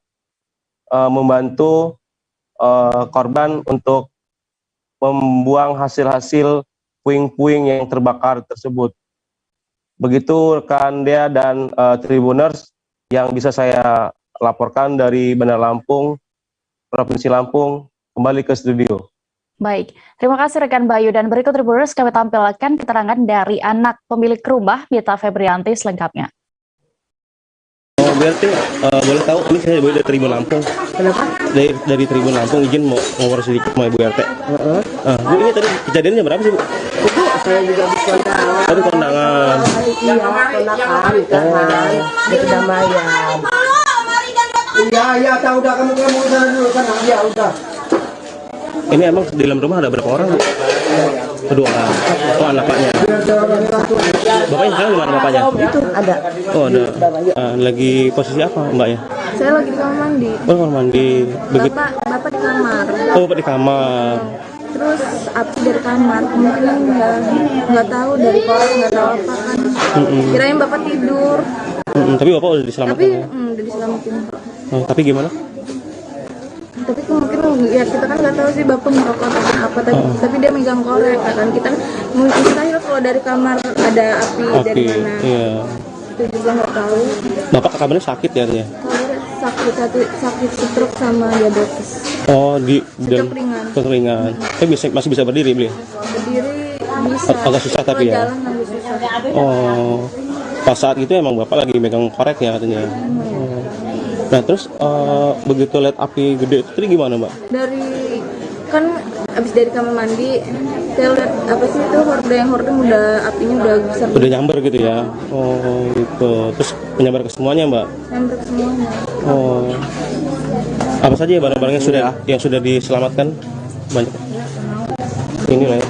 membantu korban untuk membuang hasil-hasil puing-puing yang terbakar tersebut. Begitu rekan Dea dan Tribuners yang bisa saya laporkan dari Bandar Lampung, Provinsi Lampung. Kembali ke studio. Baik, terima kasih rekan Bayu, dan berikut Tribuners kami tampilkan keterangan dari anak pemilik rumah, Mita Febrianti, selengkapnya. BRT, boleh tahu, ini saya dari Tribun Lampung. Kenapa? Dari Tribun Lampung, izin mau ngobrol sedikit sama Ibu RT. Bu, ini tadi kejadiannya berapa sih, Bu? Itu saya juga di kondangan. Tadi kondangan. Iya, kondangan, di kedamaian. Iya, tahu udah kamu sana dulu kan? Ya udah. Ini emang di dalam rumah ada berapa orang, Bu? Kedua orang. Oh, anaknya. Bapaknya sekarang di mana bapaknya? Itu ada. Oh, ada. Lagi posisi apa, Mbak ya? Saya lagi di kamar mandi. Oh, kamar mandi. Begitu. Bapak di kamar. Oh, Bapak di kamar. Terus api dari kamar, kemungkinan nggak tahu dari korek, nggak tahu apa kan. Kirain Bapak tidur. Tapi Bapak udah diselamatkan. Tapi ya? udah diselamatin. Oh, tapi gimana? Tapi kemungkinan ya kita kan nggak tahu sih Bapak merokok atau apa, tapi dia megang korek kan, kita mustahil kalau dari kamar ada api dari mana. Iya. Itu juga nggak tahu. Bapak kabarnya sakit ya artinya? Sakit stroke sama diabetes. Oh, stroke ringan. Stroke ringan. Tapi masih bisa berdiri beliau? Berdiri bisa. Agak susah tapi ya. Jalan agak susah. Oh, pas saat itu emang Bapak lagi megang korek ya katanya. Oh. Nah terus begitu lihat api gede itu tadi gimana, Mbak? Dari kan abis dari kamar mandi, saya lihat apa sih itu hordeng udah apinya udah besar. Udah nyamber gitu ya? Oh gitu. Terus menyambar ke semuanya, Mbak? Nyamber ke semuanya. Oh. Apa saja ya barang-barang yang sudah diselamatkan? Banyak. Ini lah ya.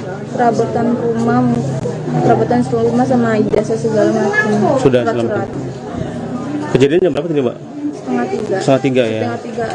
Perabotan seluruh rumah sama ijazah segala macam. Sudah selamat. Kejadian jam berapa tadi, Mbak? Setengah tiga ya. Setengah tiga.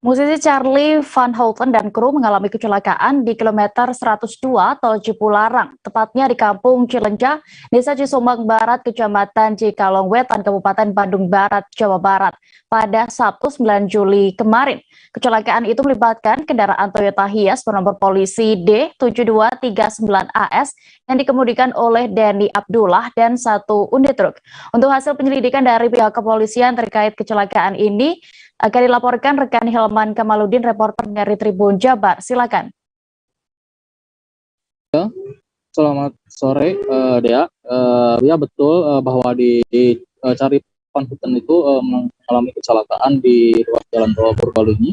Musisi Charlie Van Houten dan kru mengalami kecelakaan di kilometer 102 Tol Cipularang, tepatnya di Kampung Cilenca, Desa Cisumang Barat, Kecamatan Cikalongwetan, Kabupaten Bandung Barat, Jawa Barat, pada Sabtu 9 Juli kemarin. Kecelakaan itu melibatkan kendaraan Toyota Hiace bernomor polisi D7239AS yang dikemudikan oleh Denny Abdullah dan satu unit truk. Untuk hasil penyelidikan dari pihak kepolisian terkait kecelakaan ini, akan dilaporkan rekan Hilman Kamaludin, reporter dari Tribun Jabar. Silakan. Selamat sore, Dea. Ya betul bahwa di Charlie Van Houten itu mengalami kecelakaan di ruas jalan tol Purbalunyi,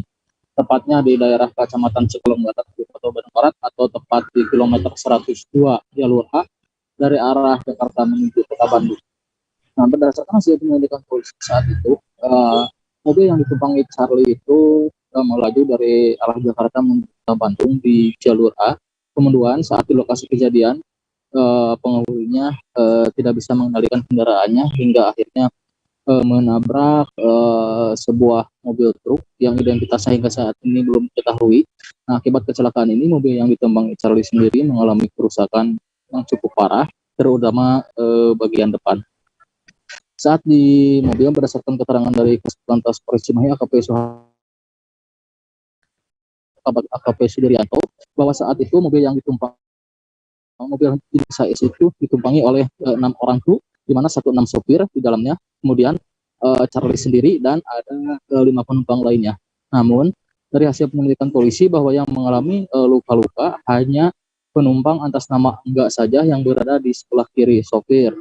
tepatnya di daerah Kecamatan Cikalongwetan, Kabupaten Bandung Barat, atau tepat di kilometer 102 jalur A dari arah Jakarta menuju Kota Bandung. Nah, berdasarkan hasil penyelidikan polisi saat itu, mobil yang ditumpangi Charlie itu melaju dari arah Jakarta menuju Bandung di jalur A. Kemudian saat di lokasi kejadian, pengemudinya tidak bisa mengendalikan kendaraannya hingga akhirnya menabrak sebuah mobil truk yang identitasnya hingga saat ini belum diketahui. Nah, akibat kecelakaan ini, mobil yang ditumpangi Charlie sendiri mengalami kerusakan yang cukup parah, terutama bagian depan. Saat di mobil, berdasarkan keterangan dari Lantas Polres Cimahi AKP Sudiryanto, bahwa saat itu mobil jenis Hiace itu ditumpangi oleh 6 orang kru, di mana 6 sopir di dalamnya, kemudian Charlie sendiri dan ada 5 penumpang lainnya. Namun dari hasil penyelidikan polisi bahwa yang mengalami luka-luka hanya penumpang atas nama Enggak saja yang berada di sebelah kiri sopir.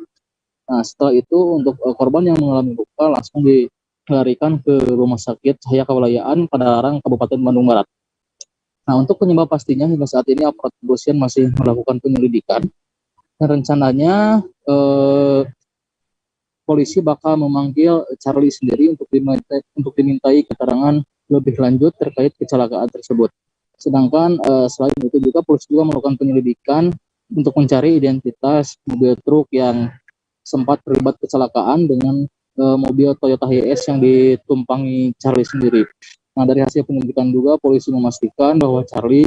Nah, setelah itu untuk korban yang mengalami luka langsung dilarikan ke Rumah Sakit Cahaya Kewilayahan Padalarang, Kabupaten Bandung Barat. Nah, untuk penyebab pastinya hingga saat ini aparat kepolisian masih melakukan penyelidikan. Dan rencananya polisi bakal memanggil Charlie sendiri untuk dimintai keterangan lebih lanjut terkait kecelakaan tersebut. Sedangkan selain itu juga polisi juga melakukan penyelidikan untuk mencari identitas mobil truk yang sempat terlibat kecelakaan dengan mobil Toyota Hiace yang ditumpangi Charlie sendiri. Nah, dari hasil penyelidikan juga polisi memastikan bahwa Charlie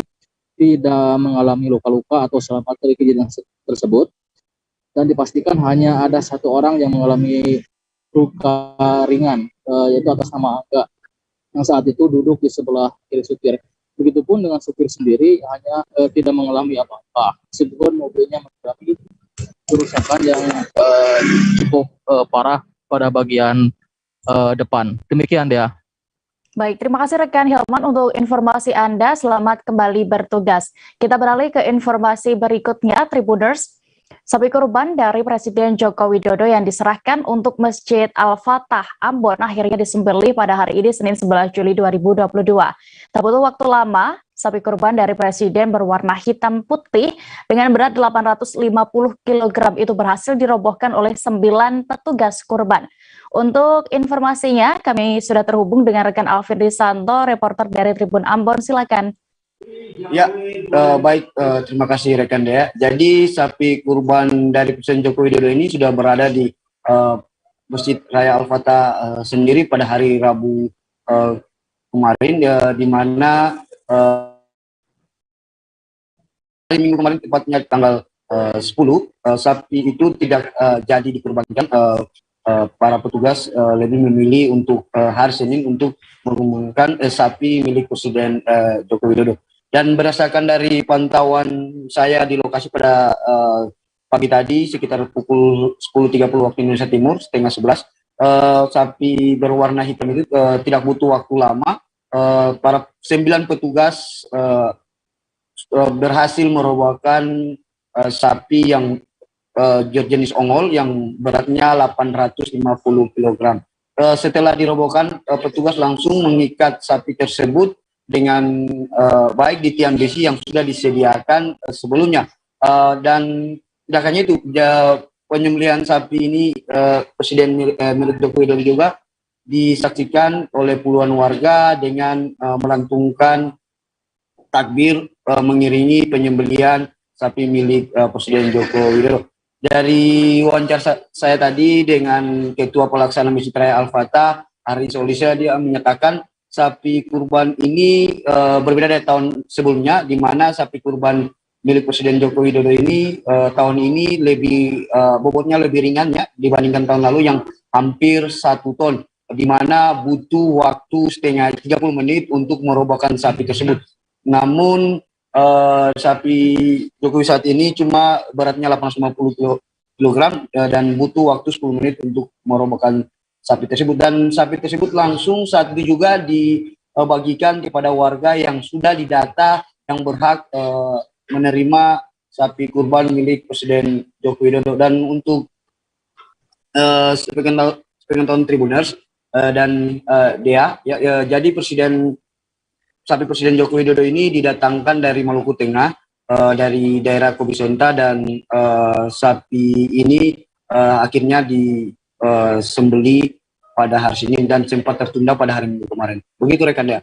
tidak mengalami luka-luka atau selamat dari kejadian tersebut, dan dipastikan hanya ada 1 orang yang mengalami luka ringan, yaitu atas nama Angga, yang saat itu duduk di sebelah kiri supir. Begitupun dengan supir sendiri hanya tidak mengalami apa-apa, meskipun mobilnya mengalami kerusakan yang cukup parah pada bagian depan. Demikian, Dea. Baik, terima kasih rekan Hilman untuk informasi Anda. Selamat kembali bertugas. Kita beralih ke informasi berikutnya, Tribuners. Sapi kurban dari Presiden Joko Widodo yang diserahkan untuk Masjid Al-Fatah Ambon akhirnya disembelih pada hari ini, Senin 11 Juli 2022. Tak butuh waktu lama, sapi kurban dari Presiden berwarna hitam putih dengan berat 850 kg itu berhasil dirobohkan oleh 9 petugas kurban. Untuk informasinya, kami sudah terhubung dengan rekan Alvin Risanto, reporter dari Tribun Ambon. Silakan. Ya, baik, terima kasih rekan Dea. Jadi sapi kurban dari Presiden Joko Widodo ini sudah berada di Masjid Raya Al-Fatah sendiri pada hari Rabu kemarin, di mana hari Minggu kemarin, tepatnya tanggal 10, sapi itu tidak jadi dikurbankan. Para petugas lebih memilih untuk hari Senin untuk mengumumkan sapi milik Presiden Joko Widodo. Dan berdasarkan dari pantauan saya di lokasi pada pagi tadi sekitar pukul 10.30 waktu Indonesia Timur, setengah 11, sapi berwarna hitam itu tidak butuh waktu lama. Para 9 petugas berhasil merobohkan sapi yang jenis ongol yang beratnya 850 kg. Setelah dirobohkan, petugas langsung mengikat sapi tersebut dengan baik di tiang besi yang sudah disediakan sebelumnya. Dan tidak hanya itu, penyembelihan sapi ini Presiden milik Joko Widodo juga disaksikan oleh puluhan warga dengan melantunkan takbir mengiringi penyembelihan sapi milik Presiden Joko Widodo. dari wawancara saya tadi dengan Ketua Pelaksana Masjid Raya Al-Fatah, Hari Solisya, dia menyatakan sapi kurban ini berbeda dari tahun sebelumnya, di mana sapi kurban milik Presiden Joko Widodo ini tahun ini lebih bobotnya lebih ringan ya dibandingkan tahun lalu yang hampir 1 ton, di mana butuh waktu setengah 30 menit untuk merobohkan sapi tersebut. Namun sapi Jokowi saat ini cuma beratnya 850 kg dan butuh waktu 10 menit untuk merobohkan sapi tersebut, dan sapi tersebut langsung saat itu juga dibagikan kepada warga yang sudah didata yang berhak menerima sapi kurban milik Presiden Joko Widodo. Dan untuk sepengetahuan Tribuners dan Dea, jadi sapi Presiden Joko Widodo ini didatangkan dari Maluku Tengah, dari daerah Kobisenta, dan sapi ini akhirnya disembeli pada hari Senin dan sempat tertunda pada hari Minggu kemarin. Begitu rekan Dea.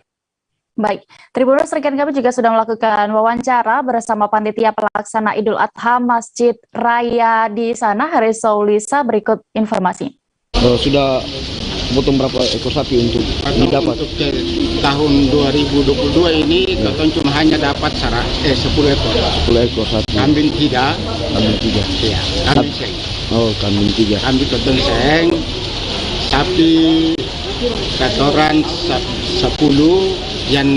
Baik, Tribuners, rekan kami juga sudah melakukan wawancara bersama panitia pelaksana Idul Adha Masjid Raya di sana, Hari Soulisa. Berikut informasi. Sudah potong berapa ekor sapi untuk didapat? Untuk tahun 2022 ini Keton cuma hanya dapat 10 ekor. 10 ekor sapi. Kambing 3. Kambing 3. Iya, kambing seng. Oh, kambing 3. Kambing Keton seng. Sapi katoran 10 yang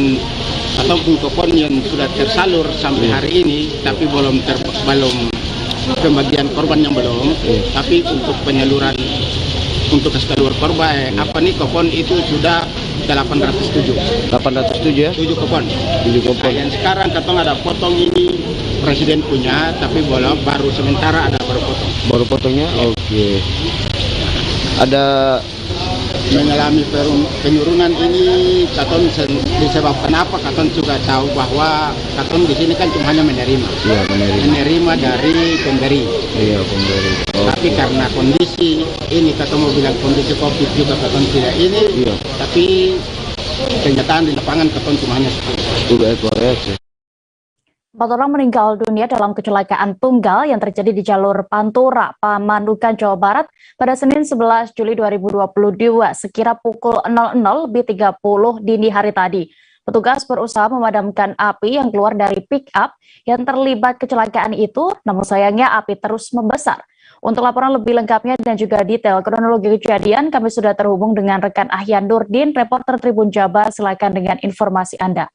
ataupun kupon yang sudah tersalur sampai hari ini, tapi belum pembagian korban yang belum. Tapi untuk penyaluran untuk keseluruh korban apa nih kupon itu sudah 807 ya? 7 kupon. 7 kupon. Yang sekarang katong ada potong ini Presiden punya, tapi belum, baru sementara ada baru potong. Baru potongnya? Ya. Oke. Ada mengalami penurunan ini Katon disebabkan apa? Katon juga tahu bahwa Katon di sini kan cuma hanya menerima. Iya, menerima dari pemberi. Iya, pemberi. Tapi karena kondisi ini Katon mau bilang kondisi Covid juga Katon tidak ini. Iya. Tapi kenyataan di lapangan Katon cuma hanya 10 ekor ya. 4 orang meninggal dunia dalam kecelakaan tunggal yang terjadi di jalur Pantura, Pamanukan, Jawa Barat pada Senin 11 Juli 2022 sekira pukul 00:30 dini hari tadi. Petugas berusaha memadamkan api yang keluar dari pick-up yang terlibat kecelakaan itu, namun sayangnya api terus membesar. Untuk laporan lebih lengkapnya dan juga detail kronologi kejadian, kami sudah terhubung dengan rekan Ahyan Nurdin, reporter Tribun Jabar. Silakan dengan informasi Anda.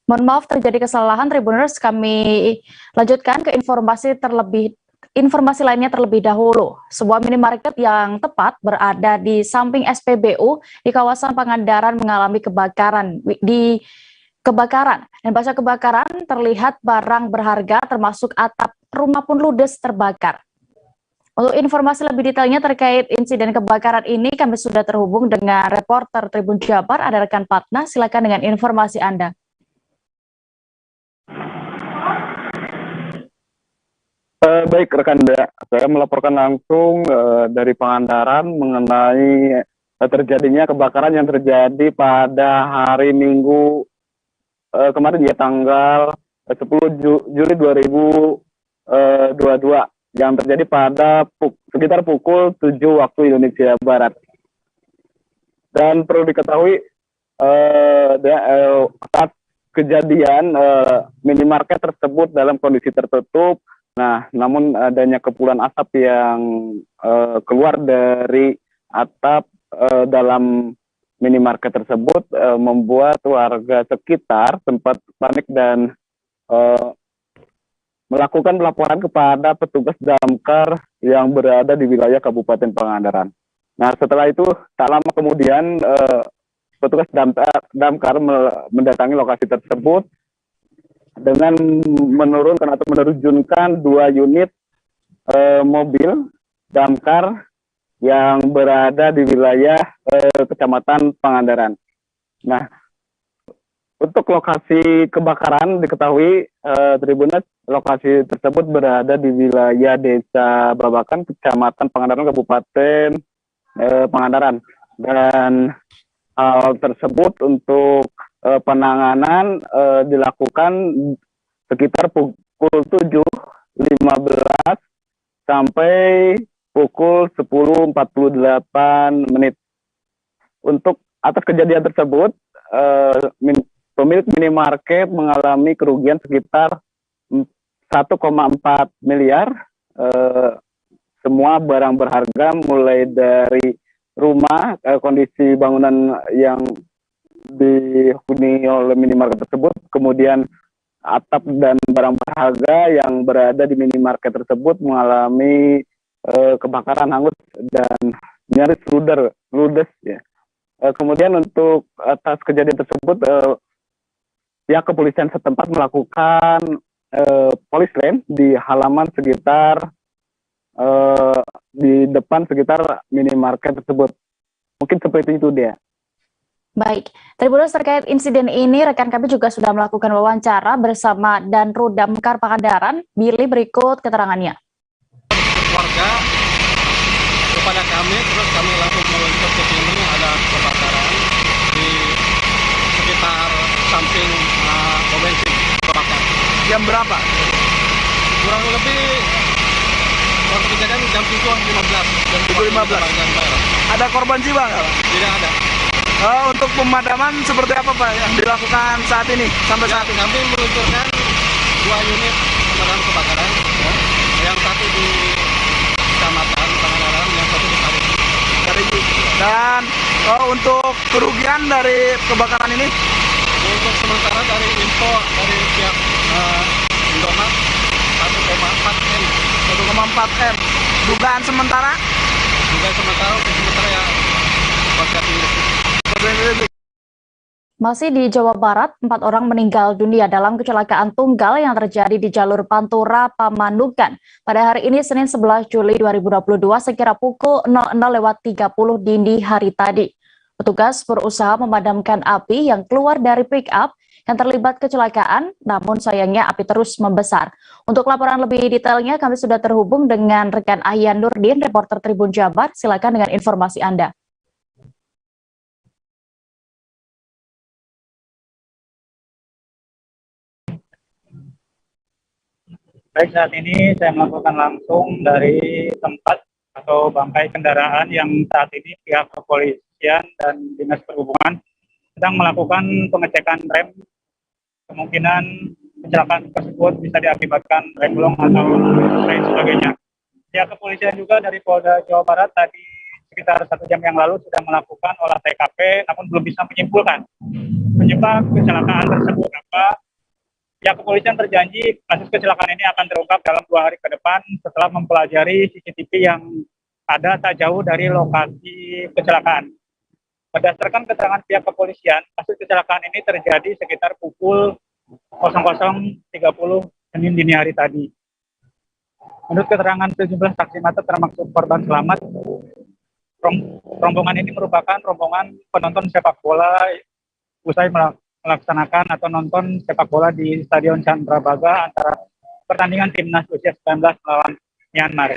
Mohon maaf terjadi kesalahan Tribuners, kami lanjutkan ke informasi lainnya terlebih dahulu. Sebuah minimarket yang tepat berada di samping SPBU di kawasan Pangandaran mengalami kebakaran. Dan pasca kebakaran terlihat barang berharga termasuk atap rumah pun ludes terbakar. Untuk informasi lebih detailnya terkait insiden kebakaran ini, kami sudah terhubung dengan reporter Tribun Jabar, ada rekan Patna. Silakan dengan informasi Anda. Baik rekan, saya melaporkan langsung dari Pangandaran mengenai terjadinya kebakaran yang terjadi pada hari Minggu kemarin ya, tanggal 10 Juli 2022 yang terjadi pada sekitar pukul 7 waktu Indonesia Barat. Dan perlu diketahui saat kejadian minimarket tersebut dalam kondisi tertutup. Nah, namun adanya kepulan asap yang keluar dari atap dalam minimarket tersebut membuat warga sekitar sempat panik dan melakukan laporan kepada petugas damkar yang berada di wilayah Kabupaten Pangandaran. Nah, setelah itu tak lama kemudian petugas damkar mendatangi lokasi tersebut dengan menurunkan atau menerjunkan 2 unit mobil damkar yang berada di wilayah Kecamatan Pangandaran. Nah, untuk lokasi kebakaran diketahui Tribuners, lokasi tersebut berada di wilayah Desa Babakan, Kecamatan Pangandaran, Kabupaten Pangandaran. Dan hal tersebut untuk penanganan dilakukan sekitar pukul 7.15 sampai pukul 10.48 menit. Untuk atas kejadian tersebut, pemilik minimarket mengalami kerugian sekitar 1,4 miliar. Semua barang berharga mulai dari rumah, kondisi bangunan yang dihuni oleh minimarket tersebut, kemudian atap dan barang berharga yang berada di minimarket tersebut mengalami kebakaran hangus dan nyaris ludes ya. Kemudian untuk atas kejadian tersebut pihak kepolisian setempat melakukan polis rem di halaman sekitar di depan sekitar minimarket tersebut. Mungkin seperti itu dia. Baik, Tribuners, terkait insiden ini rekan kami juga sudah melakukan wawancara bersama Danrud Damkar Pangandaran. Billy, berikut keterangannya. Warga kepada kami, terus kami langsung meluncur ke sini, ada kebakaran di sekitar samping pom bensin kebakar. Jam berapa? Kurang lebih waktu kejadian jam 7.15. 7.15. Ada korban jiwa nggak? Tidak ada. Untuk pemadaman seperti apa Pak yang dilakukan saat ini sampai saat ini? Kami meluncurkan 2 unit pemadam kebakaran, yang satu di Kecamatan Pangandaran, yang satu di Parigi. Dan untuk kerugian dari kebakaran ini? Untuk sementara dari info dari pihak Indomaret 1,4 M. 1,4 M. Dugaan sementara? Dugaan sementara ya Masih di Jawa Barat, 4 orang meninggal dunia dalam kecelakaan tunggal yang terjadi di jalur Pantura Pamanukan pada hari ini Senin 11 Juli 2022 sekira pukul 00.30 dini hari tadi. Petugas berusaha memadamkan api yang keluar dari pick-up yang terlibat kecelakaan, namun sayangnya api terus membesar. Untuk laporan lebih detailnya kami sudah terhubung dengan rekan Ahyan Nurdin, reporter Tribun Jabar. Silakan dengan informasi Anda. Baik, saat ini saya melakukan langsung dari tempat atau bangkai kendaraan yang saat ini pihak kepolisian dan Dinas Perhubungan sedang melakukan pengecekan rem. Kemungkinan kecelakaan tersebut bisa diakibatkan remblong atau lain sebagainya. Pihak kepolisian juga dari Polda Jawa Barat tadi sekitar 1 jam yang lalu sudah melakukan olah TKP, namun belum bisa menyimpulkan penyebab kecelakaan tersebut apa. Pihak kepolisian berjanji kasus kecelakaan ini akan terungkap dalam 2 hari ke depan setelah mempelajari CCTV yang ada tak jauh dari lokasi kecelakaan. Berdasarkan keterangan pihak kepolisian, kasus kecelakaan ini terjadi sekitar pukul 00.30 Senin dini hari tadi. Menurut keterangan sejumlah saksi mata termasuk korban selamat, rombongan ini merupakan rombongan penonton sepak bola usai melaksanakan atau nonton sepak bola di Stadion Candrabaga antara pertandingan timnas usia 19 melawan Myanmar.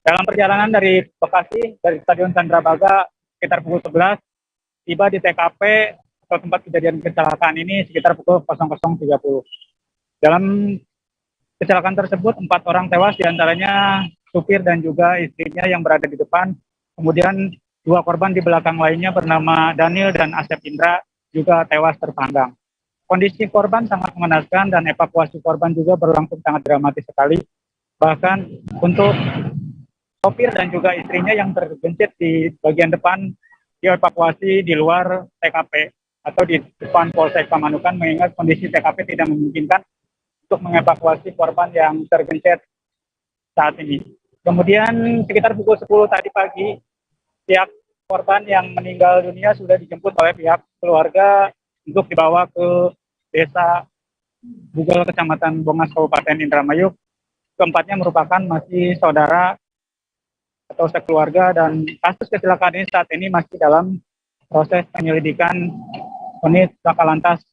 Dalam perjalanan dari Bekasi, dari Stadion Candrabaga sekitar pukul 11, tiba di TKP atau tempat kejadian kecelakaan ini sekitar pukul 00.30. Dalam kecelakaan tersebut 4 orang tewas, diantaranya supir dan juga istrinya yang berada di depan. Kemudian 2 korban di belakang lainnya bernama Daniel dan Asep Indra juga tewas terpanggang. Kondisi korban sangat mengenaskan dan evakuasi korban juga berlangsung sangat dramatis sekali. Bahkan untuk sopir dan juga istrinya yang tergencet di bagian depan dievakuasi di luar TKP atau di depan Polsek Pamanukan, mengingat kondisi TKP tidak memungkinkan untuk mengevakuasi korban yang tergencet saat ini. Kemudian sekitar pukul 10 tadi pagi, pihak korban yang meninggal dunia sudah dijemput oleh pihak keluarga untuk dibawa ke desa Bugel, Kecamatan Bongas, Kabupaten Indramayu. Keempatnya merupakan masih saudara atau sekeluarga, dan kasus kecelakaan ini saat ini masih dalam proses penyelidikan unit Lakalantas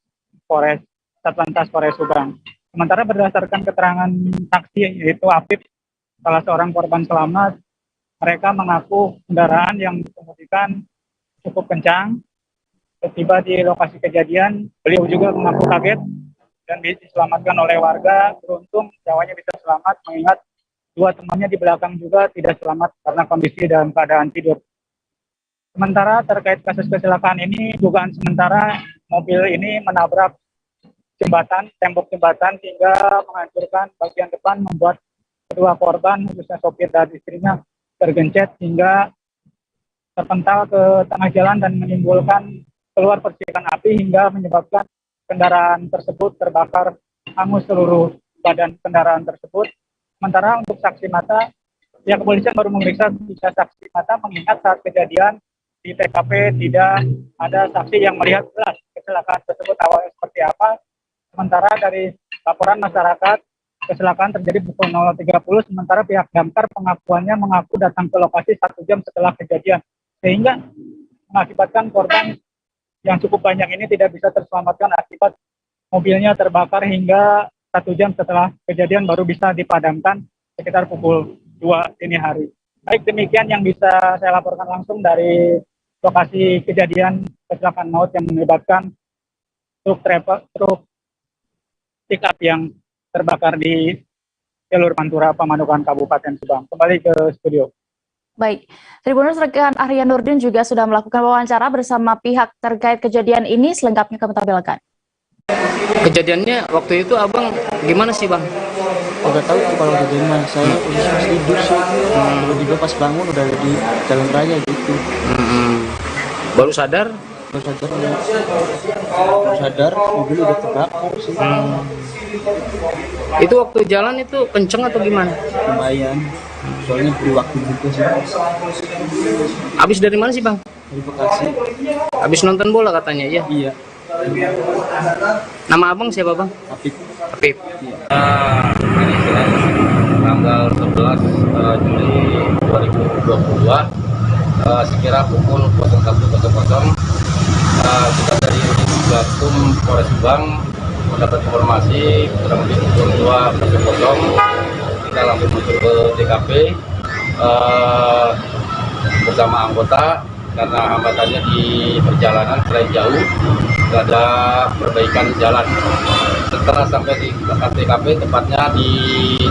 Polres Satlantas Polres Subang. Sementara berdasarkan keterangan saksi yaitu Apip, salah seorang korban selamat, mereka mengaku kendaraan yang dikemudikan cukup kencang. Tiba di lokasi kejadian, beliau juga mengaku kaget dan diselamatkan oleh warga. Beruntung nyawanya bisa selamat, mengingat dua temannya di belakang juga tidak selamat karena kondisi dalam keadaan tidur. Sementara terkait kasus kecelakaan ini, dugaan sementara mobil ini menabrak tembok jembatan hingga menghancurkan bagian depan, membuat kedua korban, khususnya sopir dan istrinya, tergencet hingga terpental ke tengah jalan dan menimbulkan keluar percikan api hingga menyebabkan kendaraan tersebut terbakar, hangus seluruh badan kendaraan tersebut. Sementara untuk saksi mata, pihak kepolisian baru memeriksa 3 saksi mata, mengingat saat kejadian di TKP tidak ada saksi yang melihat jelas kecelakaan tersebut awalnya seperti apa. Sementara dari laporan masyarakat, kecelakaan terjadi pukul 00.30, sementara pihak damkar pengakuannya mengaku datang ke lokasi 1 jam setelah kejadian, sehingga mengakibatkan korban yang cukup banyak ini tidak bisa terselamatkan akibat mobilnya terbakar hingga 1 jam setelah kejadian baru bisa dipadamkan sekitar pukul 2 dini hari. Baik, demikian yang bisa saya laporkan langsung dari lokasi kejadian kecelakaan maut yang melibatkan truk pick-up yang terbakar di jalur Pantura Pamanukan Kabupaten Subang. Kembali ke studio. Baik, Tribuners, rekan Arya Nurdin juga sudah melakukan wawancara bersama pihak terkait kejadian ini. Selengkapnya kami tampilkan. Kejadiannya waktu itu abang gimana sih bang? Udah tahu tuh kalau kejadian saya udah tidur sih, tiba-tiba pas bangun udah di jalan raya gitu. Baru sadar? Baru sadar mobil udah terbakar sih. Itu waktu jalan itu kenceng atau gimana? Lumayan, soalnya beri waktu gitu sih. Abis dari mana sih bang? Dari Bekasi. Abis nonton bola katanya, ya? Iya. Nama abang siapa bang? Apip. Apip. Hari Senin tanggal 11 Juli 2022 sekira pukul 01.00 kita dari Gakum Polres Subang mendapat informasi kurang lebih pukul 2.00 kita langsung menuju ke TKP bersama anggota karena hambatannya di perjalanan selain jauh tidak ada perbaikan jalan. Setelah sampai di TKP, tepatnya di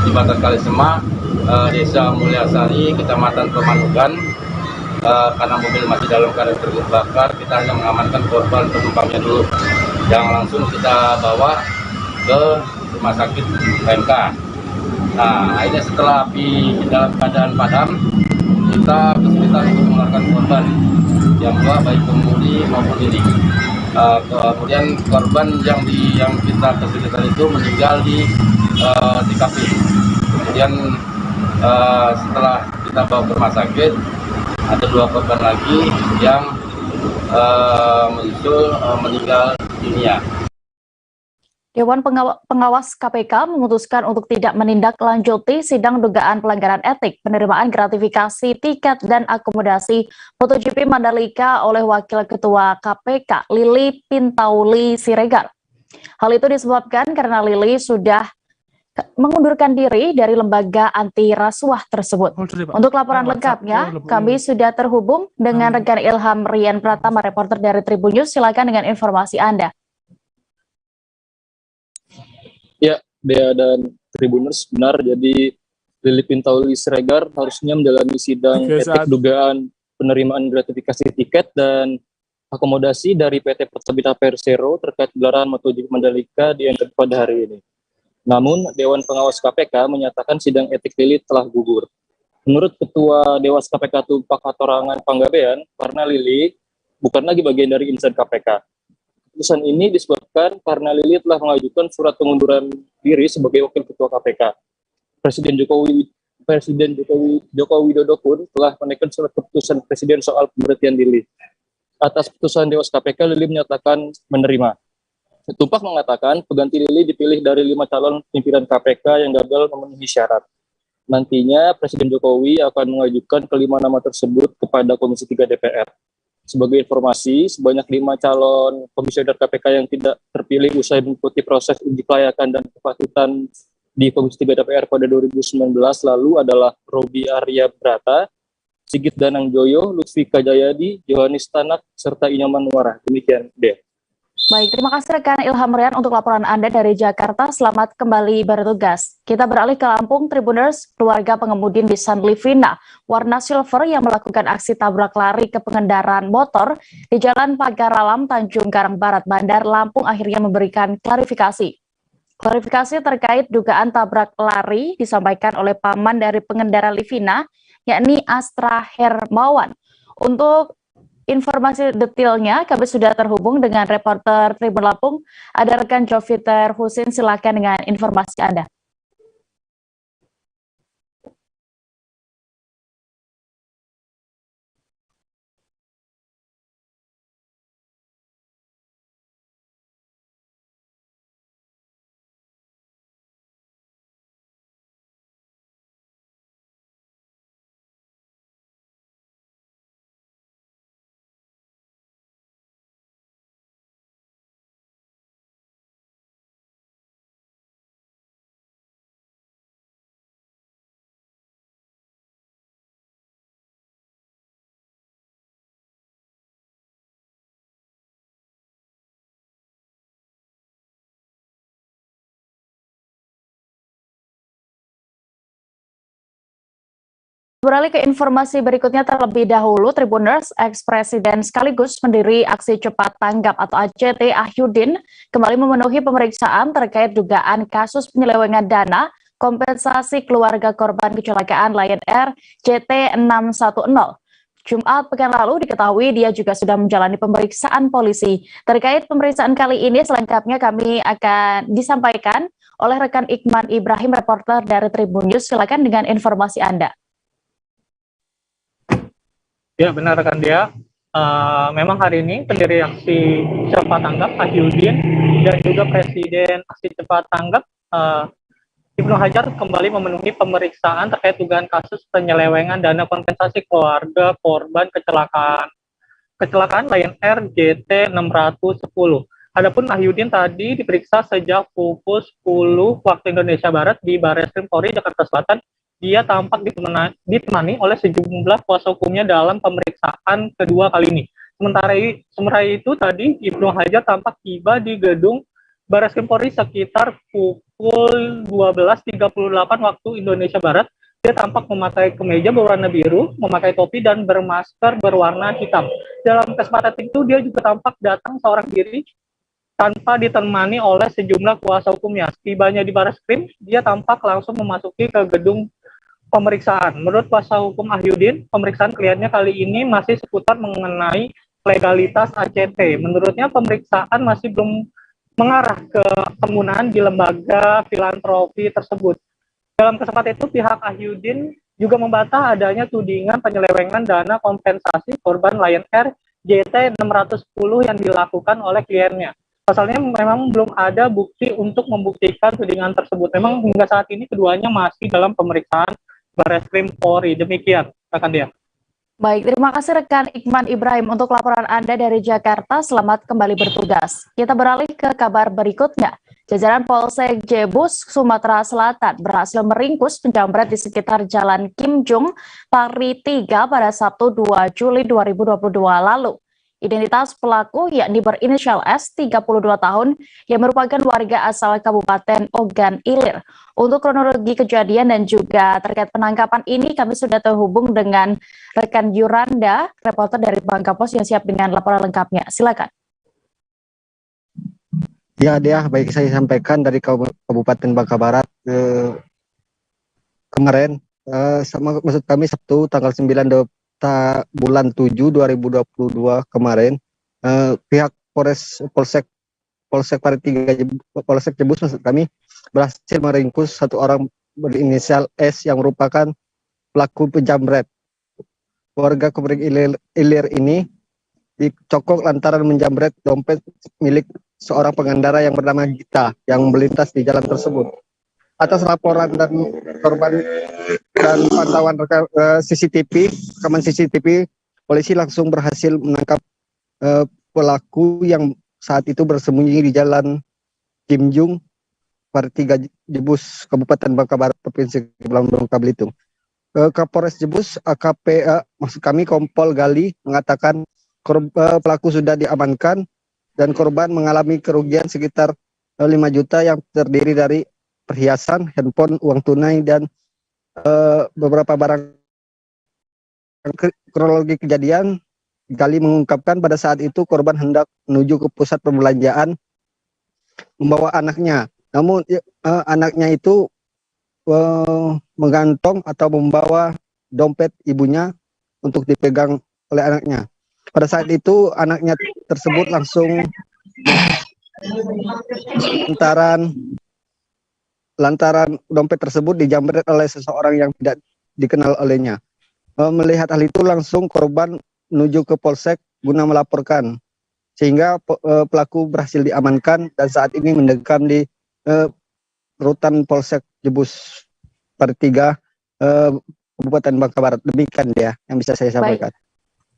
Jembatan Kalisema, Desa Mulyasari, Kecamatan Pemanukan, karena mobil masih dalam keadaan terbakar, kita hanya mengamankan korban penumpangnya dulu, yang langsung kita bawa ke rumah sakit PMK. Nah, akhirnya setelah api dalam keadaan padam, kita kesulitan untuk mengeluarkan korban yang dua, baik pengemudi maupun diri. Kemudian korban yang kita kesulitan itu meninggal di TKP. Kemudian setelah kita bawa ke rumah sakit, ada 2 korban lagi yang meninggal dunia. Dewan Pengawas KPK memutuskan untuk tidak menindaklanjuti sidang dugaan pelanggaran etik penerimaan gratifikasi tiket dan akomodasi MotoGP Mandalika oleh Wakil Ketua KPK Lili Pintauli Siregar. Hal itu disebabkan karena Lili sudah mengundurkan diri dari lembaga anti rasuah tersebut. Untuk laporan lengkapnya, kami sudah terhubung dengan rekan Ilham Rian Pratama, reporter dari Tribun News. Silakan dengan informasi Anda. Ya, Dea dan Tribuners, benar. Jadi Lili Pintauli Siregar harusnya menjalani sidang etik dugaan penerimaan gratifikasi tiket dan akomodasi dari PT Pertamina Persero terkait gelaran MotoGP Mandalika di MTB pada hari ini. Namun, Dewan Pengawas KPK menyatakan sidang etik Lili telah gugur. Menurut Ketua Dewas KPK Tupak Hatorangan Panggabean, karena Lili bukan lagi bagian dari insan KPK. Keputusan ini disebabkan karena Lili telah mengajukan surat pengunduran diri sebagai Wakil Ketua KPK. Presiden Joko Widodo pun telah menaikkan surat keputusan Presiden soal pemberhentian Lili. Atas putusan Dewas KPK, Lili menyatakan menerima. Tumpak mengatakan pengganti Lili dipilih dari 5 calon pimpinan KPK yang gagal memenuhi syarat. Nantinya Presiden Jokowi akan mengajukan kelima nama tersebut kepada Komisi 3 DPR. Sebagai informasi, sebanyak 5 calon komisioner KPK yang tidak terpilih usai mengikuti proses uji kelayakan dan kepatutan di Komisi 3 DPR pada 2019 lalu adalah Robi Arya Brata, Sigit Danang Joyo, Lutfika Jayadi, Yohanis Tanak, serta Inyaman Nuara. Demikian, Dea. Baik, terima kasih rekan Ilham Rian untuk laporan Anda dari Jakarta. Selamat kembali bertugas. Kita beralih ke Lampung. Tribuners, keluarga pengemudi Nissan Livina warna silver yang melakukan aksi tabrak lari ke pengendaraan motor di Jalan Pagar Alam, Tanjung Karang Barat, Bandar Lampung akhirnya memberikan klarifikasi. Klarifikasi terkait dugaan tabrak lari disampaikan oleh paman dari pengendara Livina, yakni Astra Hermawan. Untuk informasi detailnya, kami sudah terhubung dengan reporter Tribun Lampung. Ada rekan Joviter Husin, silakan dengan informasi Anda. Beralih ke informasi berikutnya terlebih dahulu, Tribuners, ex-presiden sekaligus pendiri Aksi Cepat Tanggap atau ACT Ahyudin kembali memenuhi pemeriksaan terkait dugaan kasus penyelewengan dana kompensasi keluarga korban kecelakaan Lion Air JT610. Jumat pekan lalu diketahui dia juga sudah menjalani pemeriksaan polisi. Terkait pemeriksaan kali ini selengkapnya kami akan disampaikan oleh rekan Ikman Ibrahim, reporter dari Tribun News. Silakan dengan informasi Anda. Ya, benar rekan dia. Memang hari ini pendiri Aksi Cepat Tanggap Ahyudin dan juga Presiden Aksi Cepat Tanggap Ibnu Hajar kembali memenuhi pemeriksaan terkait dugaan kasus penyelewengan dana kompensasi keluarga korban kecelakaan Lion Air JT610. Adapun Ahyudin tadi diperiksa sejak pukul 10 waktu Indonesia Barat di Barreskrim Polri Jakarta Selatan. Dia tampak ditemani oleh sejumlah kuasa hukumnya dalam pemeriksaan kedua kali ini. Sementara itu tadi Ibnu Hajar tampak tiba di gedung Barreskrim Polri sekitar pukul 12.38 waktu Indonesia Barat. Dia tampak memakai kemeja berwarna biru, memakai topi dan bermasker berwarna hitam. Dalam kesempatan itu dia juga tampak datang seorang diri tanpa ditemani oleh sejumlah kuasa hukumnya. Tibanya di Barreskrim, dia tampak langsung memasuki ke gedung pemeriksaan. Menurut kuasa hukum Ahyudin, pemeriksaan kliennya kali ini masih seputar mengenai legalitas ACT. Menurutnya pemeriksaan masih belum mengarah ke penggunaan di lembaga filantropi tersebut. Dalam kesempatan itu, pihak Ahyudin juga membantah adanya tudingan penyelewengan dana kompensasi korban Lion Air JT610 yang dilakukan oleh kliennya. Pasalnya memang belum ada bukti untuk membuktikan tudingan tersebut. Memang hingga saat ini keduanya masih dalam pemeriksaan Barreskrim Polri. Demikian, rekan dia. Baik, terima kasih rekan Ikman Ibrahim untuk laporan Anda dari Jakarta. Selamat kembali bertugas. Kita beralih ke kabar berikutnya. Jajaran Polsek Jebus, Sumatera Selatan berhasil meringkus penjamret di sekitar Jalan Kim Jung, Pari 3 pada Sabtu 2 Juli 2022 lalu. Identitas pelaku yakni berinisial S, 32 tahun, yang merupakan warga asal Kabupaten Ogan Ilir. Untuk kronologi kejadian dan juga terkait penangkapan ini, kami sudah terhubung dengan rekan Yuranda, reporter dari Bangka Pos yang siap dengan laporan lengkapnya. Silakan. Ya, Dea, baik saya sampaikan dari Kabupaten Bangka Barat kemarin, maksud kami Sabtu tanggal 9 bulan 7 2022 kemarin, pihak Polsek Pari 3 Polsek Jebus maksud kami berhasil meringkus satu orang berinisial S yang merupakan pelaku penjamret. Warga Kepering Ilir ini dicokok lantaran menjamret dompet milik seorang pengendara yang bernama Gita yang melintas di jalan tersebut. Atas laporan dan korban dan pantauan rekaman CCTV, polisi langsung berhasil menangkap pelaku yang saat itu bersembunyi di Jalan Jimjung, Pari 3 Jebus, Kabupaten Bangka Barat, Provinsi Kepulauan Bangka Belitung. Kapolres Jebus AKP maksud kami Kompol Gali mengatakan pelaku sudah diamankan dan korban mengalami kerugian sekitar 5 juta yang terdiri dari perhiasan, handphone, uang tunai, dan beberapa barang. Kronologi kejadian, Gali mengungkapkan pada saat itu korban hendak menuju ke pusat perbelanjaan membawa anaknya. Namun anaknya itu menggantong atau membawa dompet ibunya untuk dipegang oleh anaknya. Pada saat itu anaknya tersebut langsung lantaran dompet tersebut dijamret oleh seseorang yang tidak dikenal olehnya. Melihat hal itu langsung korban menuju ke polsek guna melaporkan, sehingga pelaku berhasil diamankan dan saat ini mendekam di rutan Polsek Jebus Pari 3 Kabupaten Bangka Barat. Demikian ya yang bisa saya sampaikan.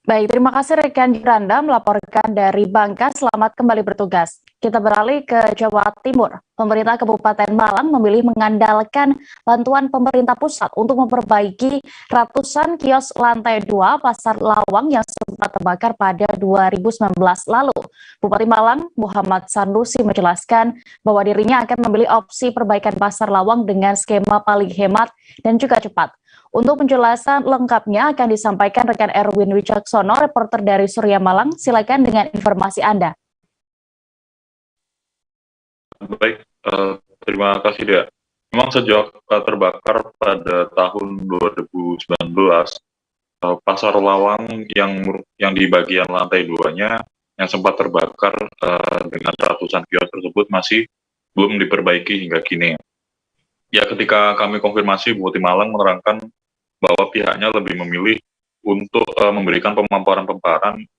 Baik, terima kasih rekan Randa melaporkan dari Bangka. Selamat kembali bertugas. Kita beralih ke Jawa Timur. Pemerintah Kabupaten Malang memilih mengandalkan bantuan pemerintah pusat untuk memperbaiki ratusan kios lantai 2 Pasar Lawang yang sempat terbakar pada 2019 lalu. Bupati Malang, Muhammad Sanusi menjelaskan bahwa dirinya akan memilih opsi perbaikan Pasar Lawang dengan skema paling hemat dan juga cepat. Untuk penjelasan lengkapnya akan disampaikan rekan Erwin Wicaksono, reporter dari Surya Malang. Silakan dengan informasi Anda. Baik, terima kasih Dea. Memang sejak terbakar pada tahun 2019, Pasar Lawang yang di bagian lantai 2-nya yang sempat terbakar dengan ratusan kios tersebut masih belum diperbaiki hingga kini. Ya, ketika kami konfirmasi, Bupati Malang menerangkan bahwa pihaknya lebih memilih untuk memberikan pemaparan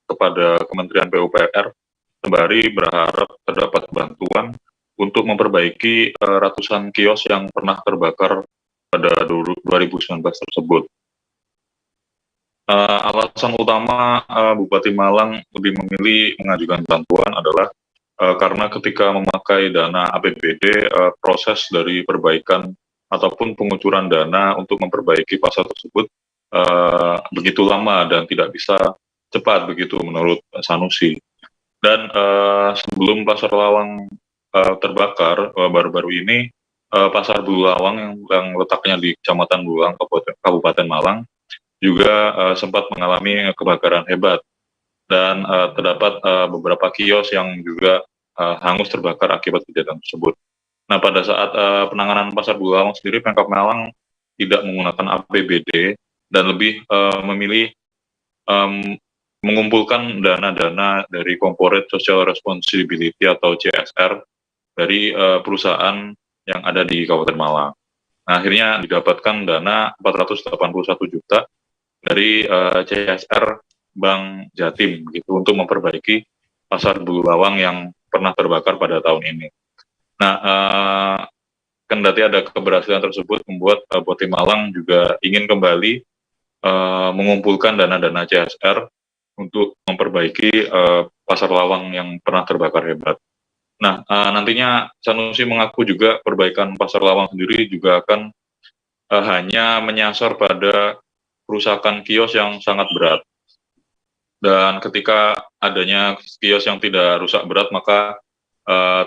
kepada Kementerian PUPR sembari berharap terdapat bantuan untuk memperbaiki ratusan kios yang pernah terbakar pada 2019 tersebut. Alasan utama Bupati Malang lebih memilih mengajukan bantuan adalah karena ketika memakai dana APBD, proses dari perbaikan ataupun pengucuran dana untuk memperbaiki pasar tersebut begitu lama dan tidak bisa cepat begitu menurut Sanusi. Dan sebelum Pasar Lawang terbakar baru-baru ini, Pasar Bulawang yang letaknya di Kecamatan Bulawang, Kabupaten Malang juga sempat mengalami kebakaran hebat dan terdapat beberapa kios yang juga hangus terbakar akibat kejadian tersebut. Nah, pada saat penanganan Pasar Bulawang sendiri, Pemkab Malang tidak menggunakan APBD dan lebih memilih mengumpulkan dana-dana dari Corporate Social Responsibility atau CSR dari perusahaan yang ada di Kabupaten Malang. Nah, akhirnya didapatkan dana 481 juta dari CSR Bank Jatim gitu untuk memperbaiki Pasar Bulawang yang pernah terbakar pada tahun ini. Nah, kendati ada keberhasilan tersebut membuat Bupati Malang juga ingin kembali mengumpulkan dana-dana CSR untuk memperbaiki Pasar Lawang yang pernah terbakar hebat. Nah, nantinya Sanusi mengaku juga perbaikan Pasar Lawang sendiri juga akan hanya menyasar pada kerusakan kios yang sangat berat. Dan ketika adanya kios yang tidak rusak berat, maka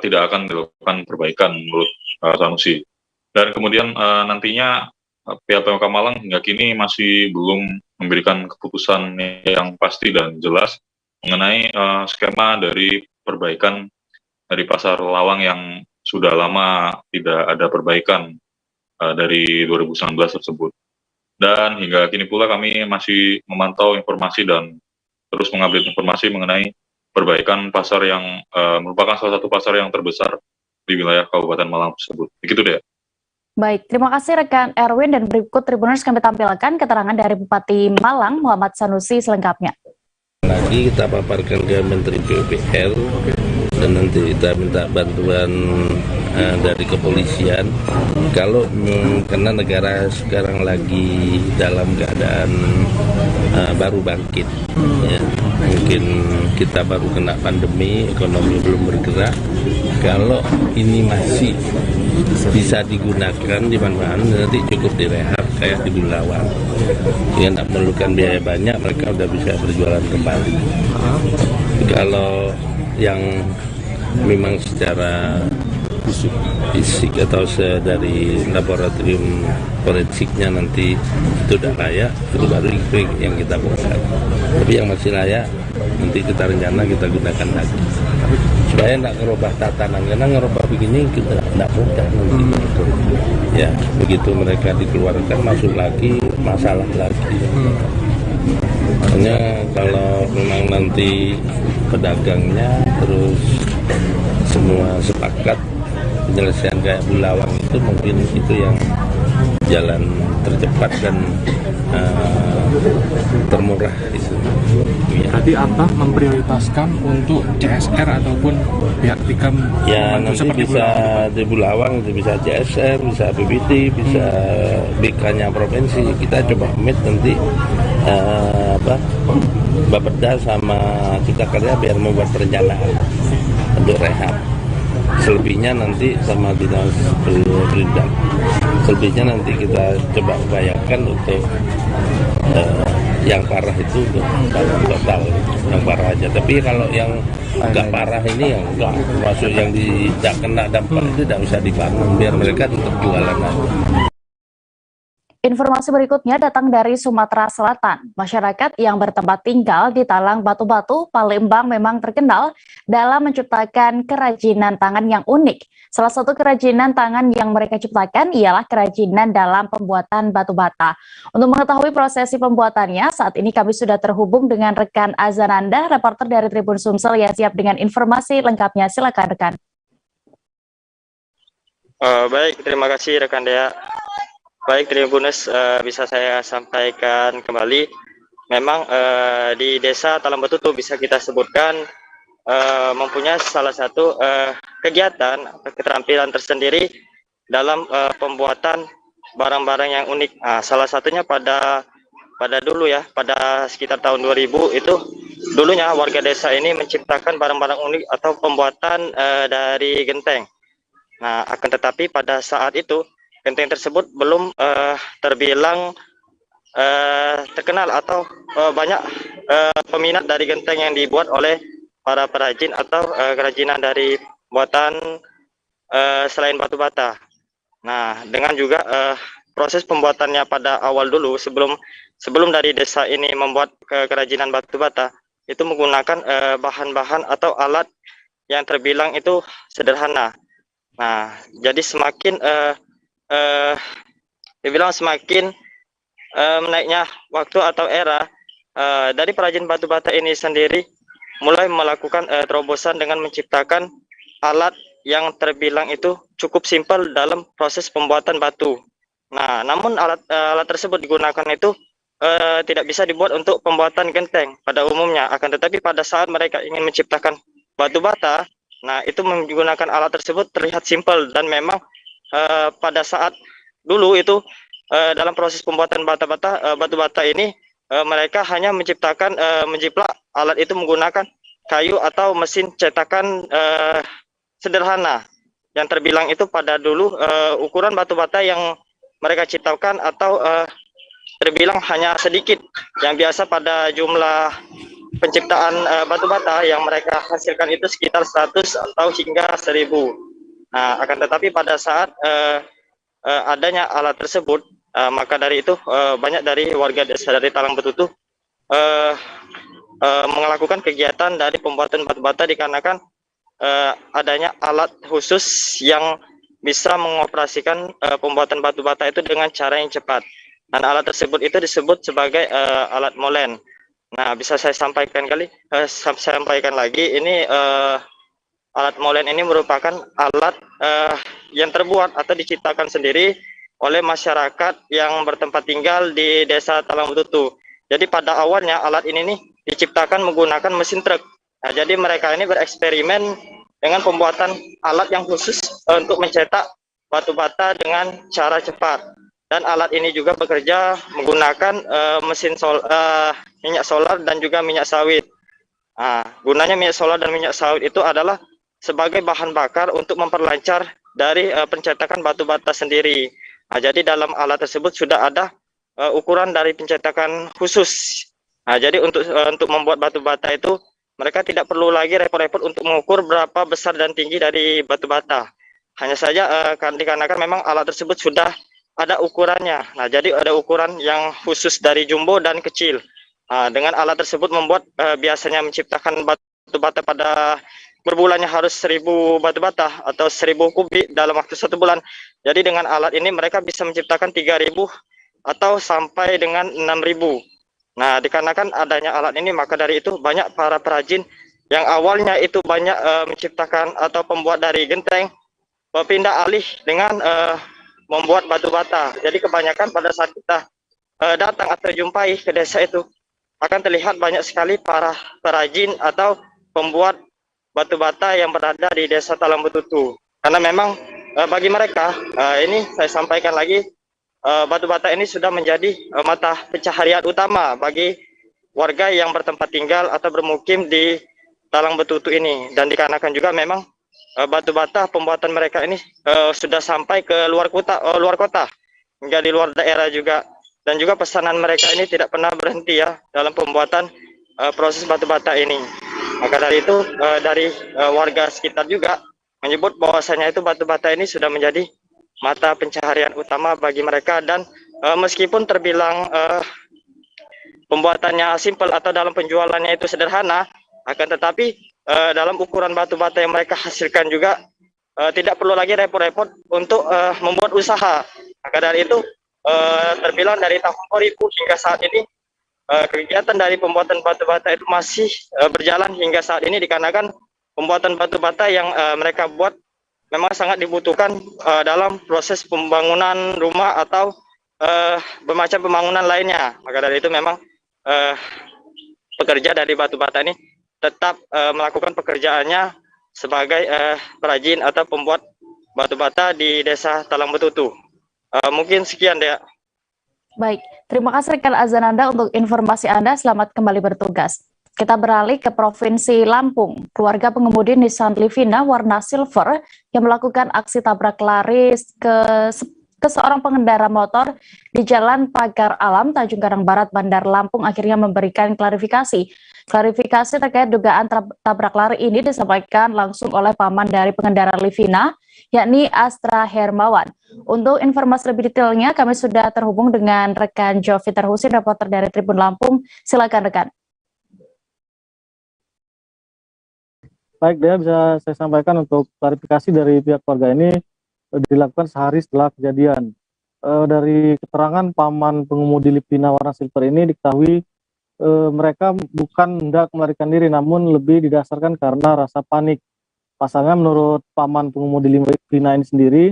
tidak akan dilakukan perbaikan menurut Sanusi. Dan kemudian nantinya pihak Pemkab Malang hingga kini masih belum memberikan keputusan yang pasti dan jelas mengenai skema dari perbaikan dari Pasar Lawang yang sudah lama tidak ada perbaikan dari 2019 tersebut. Dan hingga kini pula kami masih memantau informasi dan terus mengupdate informasi mengenai perbaikan pasar yang merupakan salah satu pasar yang terbesar di wilayah Kabupaten Malang tersebut. Begitu deh. Baik, terima kasih rekan Erwin, dan berikut Tribuners kami tampilkan keterangan dari Bupati Malang Muhammad Sanusi selengkapnya. Lagi kita paparkan ke Menteri PUPR dan nanti kita minta bantuan dari kepolisian. Kalau karena negara sekarang lagi dalam keadaan baru bangkit, ya, mungkin kita baru kena pandemi, ekonomi belum bergerak. Kalau ini masih bisa digunakan di mana-mana, nanti cukup direhab kayak di Bulawang. Yang tak memerlukan biaya banyak, mereka udah bisa berjualan kembali. Kalau yang memang secara fisik atau dari laboratorium forensiknya nanti itu udah layak, itu baru yang kita bongkar. Tapi yang masih layak nanti kita rencana kita gunakan lagi supaya tidak ngerubah tatanan, karena ngerubah begini kita tidak mudah nanti. Ya begitu mereka dikeluarkan masuk lagi masalah lagi. Hanya kalau memang nanti pedagangnya terus semua sepakat penyelesaian kayak Bulawang itu, mungkin itu yang jalan tercepat dan termurah itu. Ya. Tadi apa memprioritaskan untuk CSR ataupun pihak tikam? Ya nanti bisa di Bulawang, bisa CSR, bisa BPT, bisa BK-nya provinsi. Kita coba meet nanti Bapeda sama Cipta Karya biar membuat perencanaan untuk rehab. Selebihnya nanti sama dinas perindak. Selebihnya nanti kita coba upayakan untuk yang parah itu untuk total yang parah aja. Tapi kalau yang nggak parah ini yang nggak masuk, yang tidak kena dampak itu tidak usah dibangun, biar mereka tetap jualan aja. Informasi berikutnya datang dari Sumatera Selatan. Masyarakat yang bertempat tinggal di Talang Batu-Batu, Palembang memang terkenal dalam menciptakan kerajinan tangan yang unik. Salah satu kerajinan tangan yang mereka ciptakan ialah kerajinan dalam pembuatan batu bata. Untuk mengetahui prosesi pembuatannya, saat ini kami sudah terhubung dengan rekan Azananda, reporter dari Tribun Sumsel yang siap dengan informasi lengkapnya. Silakan rekan. Baik, terima kasih rekan Dea. Baik, Tribuners, bisa saya sampaikan kembali. Memang di desa Talang Batu bisa kita sebutkan mempunyai salah satu kegiatan keterampilan tersendiri dalam pembuatan barang-barang yang unik. Salah satunya pada dulu ya, pada sekitar tahun 2000 itu dulunya warga desa ini menciptakan barang-barang unik atau pembuatan dari genteng. Nah, akan tetapi pada saat itu genteng tersebut belum terbilang terkenal atau banyak peminat dari genteng yang dibuat oleh para perajin atau kerajinan dari buatan selain batu bata. Nah, dengan juga proses pembuatannya pada awal dulu sebelum dari desa ini membuat kerajinan batu bata itu menggunakan bahan-bahan atau alat yang terbilang itu sederhana. Nah, jadi semakin dibilang semakin menaiknya waktu atau era dari perajin batu bata ini sendiri mulai melakukan terobosan dengan menciptakan alat yang terbilang itu cukup simpel dalam proses pembuatan batu. Nah, namun alat tersebut digunakan itu tidak bisa dibuat untuk pembuatan genteng pada umumnya. Akan tetapi pada saat mereka ingin menciptakan batu bata, nah itu menggunakan alat tersebut terlihat simpel dan memang pada saat dulu itu dalam proses pembuatan batu bata ini mereka hanya menciptakan menjiplak alat itu menggunakan kayu atau mesin cetakan sederhana yang terbilang itu pada dulu ukuran batu bata yang mereka ciptakan atau terbilang hanya sedikit, yang biasa pada jumlah penciptaan batu bata yang mereka hasilkan itu sekitar 100 atau hingga 1000. Nah, akan tetapi pada saat adanya alat tersebut, maka dari itu banyak dari warga desa dari Talang Batu melakukan kegiatan dari pembuatan batu bata dikarenakan adanya alat khusus yang bisa mengoperasikan pembuatan batu bata itu dengan cara yang cepat. Dan alat tersebut itu disebut sebagai alat molen. Nah, bisa saya sampaikan sampaikan lagi, ini alat molen ini merupakan alat yang terbuat atau diciptakan sendiri oleh masyarakat yang bertempat tinggal di Desa Talang Betutu. Jadi pada awalnya alat ini nih diciptakan menggunakan mesin truk. Nah, jadi mereka ini bereksperimen dengan pembuatan alat yang khusus untuk mencetak batu bata dengan cara cepat. Dan alat ini juga bekerja menggunakan minyak solar dan juga minyak sawit. Nah, gunanya minyak solar dan minyak sawit itu adalah sebagai bahan bakar untuk memperlancar dari pencetakan batu bata sendiri. Nah, jadi dalam alat tersebut sudah ada ukuran dari pencetakan khusus. Nah, jadi untuk membuat batu bata itu mereka tidak perlu lagi repot-repot untuk mengukur berapa besar dan tinggi dari batu bata. Hanya saja dikarenakan memang alat tersebut sudah ada ukurannya. Nah, jadi ada ukuran yang khusus dari jumbo dan kecil. Dengan alat tersebut membuat biasanya menciptakan batu bata pada berbulannya harus 1000 batu bata atau 1000 kubik dalam waktu 1 bulan. Jadi dengan alat ini mereka bisa menciptakan 3000 atau sampai dengan 6000. Nah, dikarenakan adanya alat ini, maka dari itu banyak para perajin yang awalnya itu banyak menciptakan atau pembuat dari genteng, berpindah alih dengan membuat batu bata. Jadi kebanyakan pada saat kita datang atau jumpai ke desa itu akan terlihat banyak sekali para perajin atau pembuat batu bata yang berada di Desa Talang Betutu. Karena memang bagi mereka ini saya sampaikan lagi, batu bata ini sudah menjadi mata pencaharian utama bagi warga yang bertempat tinggal atau bermukim di Talang Betutu ini. Dan dikarenakan juga memang batu bata pembuatan mereka ini sudah sampai ke luar kota hingga di luar daerah juga. Dan juga pesanan mereka ini tidak pernah berhenti ya dalam pembuatan proses batu bata ini. Maka dari itu dari warga sekitar juga menyebut bahwasanya itu batu bata ini sudah menjadi mata pencaharian utama bagi mereka. Dan meskipun terbilang pembuatannya simpel atau dalam penjualannya itu sederhana, akan tetapi dalam ukuran batu bata yang mereka hasilkan juga tidak perlu lagi repot-repot untuk membuat usaha. Maka dari itu terbilang dari tahun 2000 hingga saat ini kegiatan dari pembuatan batu bata itu masih berjalan hingga saat ini, dikarenakan pembuatan batu bata yang mereka buat memang sangat dibutuhkan dalam proses pembangunan rumah atau bermacam pembangunan lainnya. Maka dari itu memang pekerja dari batu bata ini tetap melakukan pekerjaannya sebagai perajin atau pembuat batu bata di Desa Talang Betutu. Mungkin sekian deh. Baik, terima kasih rekan Azananda untuk informasi Anda. Selamat kembali bertugas. Kita beralih ke Provinsi Lampung. Keluarga pengemudi Nissan Livina warna silver yang melakukan aksi tabrak lari ke seorang pengendara motor di Jalan Pagar Alam, Tanjung Karang Barat, Bandar Lampung akhirnya memberikan klarifikasi. Klarifikasi terkait dugaan tabrak lari ini disampaikan langsung oleh paman dari pengendara Livina, yakni Astra Hermawan. Untuk informasi lebih detailnya, kami sudah terhubung dengan rekan Joviter Husin, reporter dari Tribun Lampung. Silakan rekan. Baik, Dea, bisa saya sampaikan untuk klarifikasi dari pihak keluarga ini dilakukan sehari setelah kejadian. Dari keterangan paman pengemudi Livina warna silver ini diketahui mereka bukan hendak melarikan diri, namun lebih didasarkan karena rasa panik. Pasalnya menurut paman pengemudi Livina ini sendiri,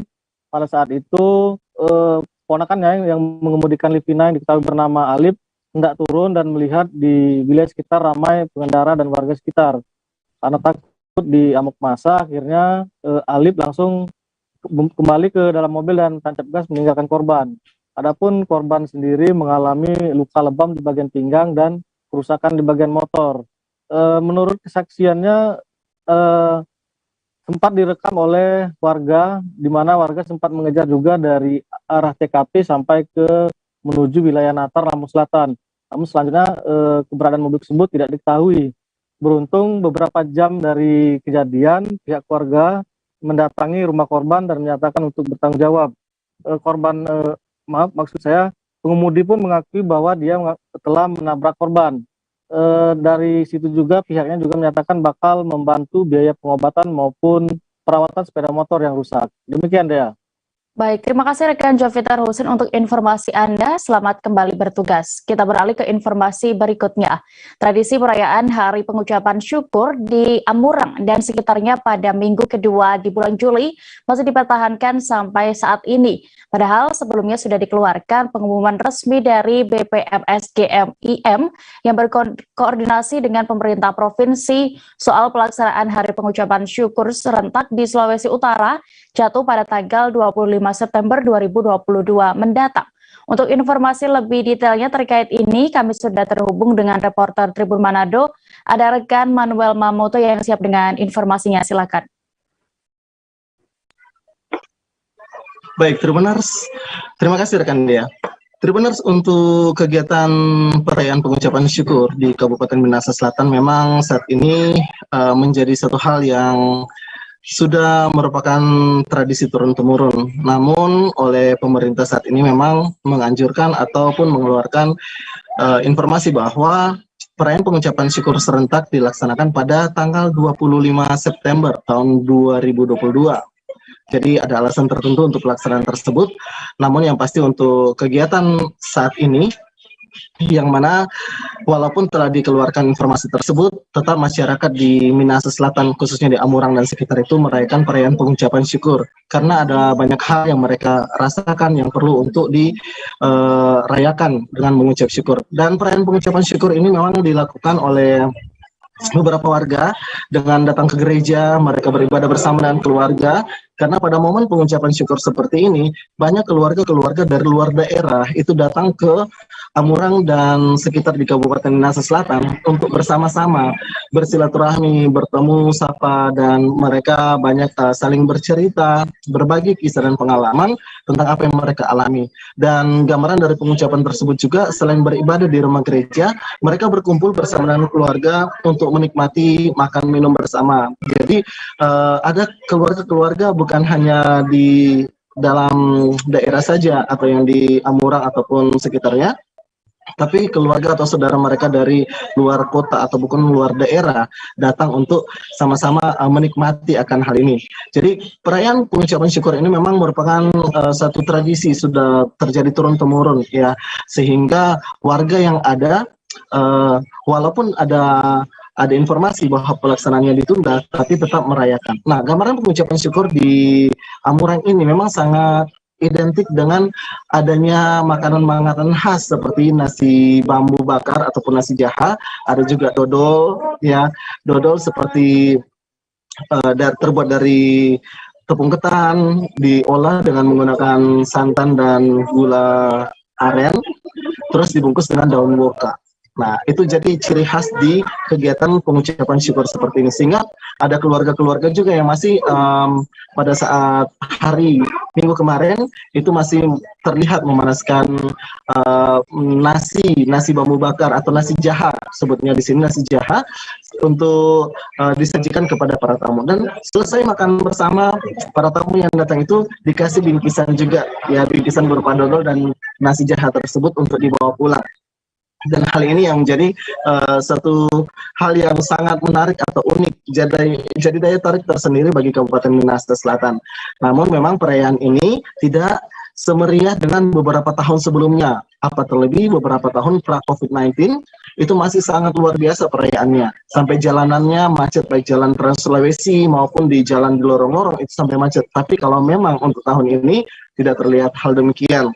pada saat itu ponakannya yang mengemudikan Livina yang diketahui bernama Alip hendak turun dan melihat di wilayah sekitar ramai pengendara dan warga sekitar. Karena takut diamuk massa, akhirnya Alip langsung kembali ke dalam mobil dan tancap gas meninggalkan korban. Adapun korban sendiri mengalami luka lebam di bagian pinggang dan kerusakan di bagian motor. Menurut kesaksiannya sempat direkam oleh warga, di mana warga sempat mengejar juga dari arah TKP sampai ke menuju wilayah Natar, Lampung Selatan. Namun selanjutnya keberadaan mobil tersebut tidak diketahui. Beruntung beberapa jam dari kejadian, pihak keluarga mendatangi rumah korban dan menyatakan untuk bertanggung jawab. Maksud saya, pengemudi pun mengakui bahwa dia telah menabrak korban. Dari situ juga pihaknya juga menyatakan bakal membantu biaya pengobatan maupun perawatan sepeda motor yang rusak. Demikian, Dea. Baik, terima kasih rekan Jovita Husin untuk informasi Anda. Selamat kembali bertugas. Kita beralih ke informasi berikutnya. Tradisi perayaan Hari Pengucapan Syukur di Amurang dan sekitarnya pada minggu kedua di bulan Juli masih dipertahankan sampai saat ini. Padahal sebelumnya sudah dikeluarkan pengumuman resmi dari BPMSGMIM yang berkoordinasi dengan pemerintah provinsi soal pelaksanaan Hari Pengucapan Syukur serentak di Sulawesi Utara jatuh pada tanggal 25 September 2022 mendatang. Untuk informasi lebih detailnya terkait ini, kami sudah terhubung dengan reporter Tribun Manado. Ada rekan Manuel Mamoto yang siap dengan informasinya. Silakan. Baik, Tribuners. Terima kasih rekan Dea. Tribuners, untuk kegiatan perayaan pengucapan syukur di Kabupaten Minahasa Selatan memang saat ini menjadi satu hal yang sudah merupakan tradisi turun-temurun. Namun oleh pemerintah saat ini memang menganjurkan ataupun mengeluarkan informasi bahwa perayaan pengucapan syukur serentak dilaksanakan pada tanggal 25 September tahun 2022. Jadi ada alasan tertentu untuk pelaksanaan tersebut. Namun yang pasti untuk kegiatan saat ini, yang mana walaupun telah dikeluarkan informasi tersebut, tetap masyarakat di Minahasa Selatan khususnya di Amurang dan sekitar itu merayakan perayaan pengucapan syukur karena ada banyak hal yang mereka rasakan yang perlu untuk dirayakan dengan mengucap syukur. Dan perayaan pengucapan syukur ini memang dilakukan oleh beberapa warga dengan datang ke gereja, mereka beribadah bersama dengan keluarga, karena pada momen pengucapan syukur seperti ini banyak keluarga-keluarga dari luar daerah itu datang ke Amurang dan sekitar di Kabupaten Minahasa Selatan untuk bersama-sama bersilaturahmi, bertemu, sapa, dan mereka banyak saling bercerita, berbagi kisah dan pengalaman tentang apa yang mereka alami. Dan gambaran dari pengucapan tersebut juga selain beribadah di rumah gereja, mereka berkumpul bersama dengan keluarga untuk menikmati makan minum bersama. Jadi ada keluarga-keluarga bukan hanya di dalam daerah saja atau yang di Amurang ataupun sekitarnya, tapi keluarga atau saudara mereka dari luar kota atau bukan luar daerah datang untuk sama-sama menikmati akan hal ini. Jadi perayaan pengucapan syukur ini memang merupakan satu tradisi sudah terjadi turun-temurun ya, sehingga warga yang ada walaupun ada informasi bahwa pelaksanaannya ditunda, tapi tetap merayakan. Nah, gambaran pengucapan syukur di Amurang ini memang sangat identik dengan adanya makanan-makanan khas seperti nasi bambu bakar ataupun nasi jaha, ada juga dodol ya, dodol seperti terbuat dari tepung ketan, diolah dengan menggunakan santan dan gula aren, terus dibungkus dengan daun boka. Nah, itu jadi ciri khas di kegiatan pengucapan syukur seperti ini, sehingga ada keluarga-keluarga juga yang masih pada saat hari Minggu kemarin itu masih terlihat memanaskan nasi bambu bakar atau nasi jaha, sebutnya di sini nasi jaha, untuk disajikan kepada para tamu. Dan selesai makan bersama, para tamu yang datang itu dikasih bingkisan juga, ya, bingkisan berupa dodol dan nasi jaha tersebut untuk dibawa pulang. Dan hal ini yang menjadi satu hal yang sangat menarik atau unik, jadi daya tarik tersendiri bagi Kabupaten Minahasa Selatan. Namun memang perayaan ini tidak semeriah dengan beberapa tahun sebelumnya, apa terlebih beberapa tahun pra-COVID-19 itu masih sangat luar biasa perayaannya, sampai jalanannya macet, baik jalan Trans Sulawesi maupun di jalan di lorong-lorong itu sampai macet. Tapi kalau memang untuk tahun ini tidak terlihat hal demikian.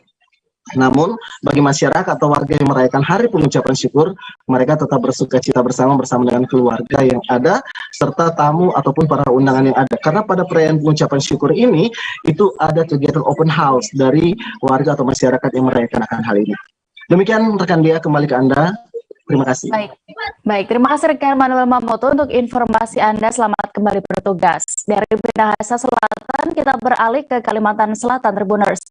Namun bagi masyarakat atau warga yang merayakan hari pengucapan syukur, mereka tetap bersuka cita bersama dengan keluarga yang ada serta tamu ataupun para undangan yang ada. Karena pada perayaan pengucapan syukur ini itu ada kegiatan open house dari warga atau masyarakat yang merayakan akan hal ini. Demikian rekan Dia, kembali ke Anda. Terima kasih. Baik, terima kasih rekan Manuel Mamoto untuk informasi Anda. Selamat kembali bertugas. Dari Minahasa Selatan kita beralih ke Kalimantan Selatan, Tribuners.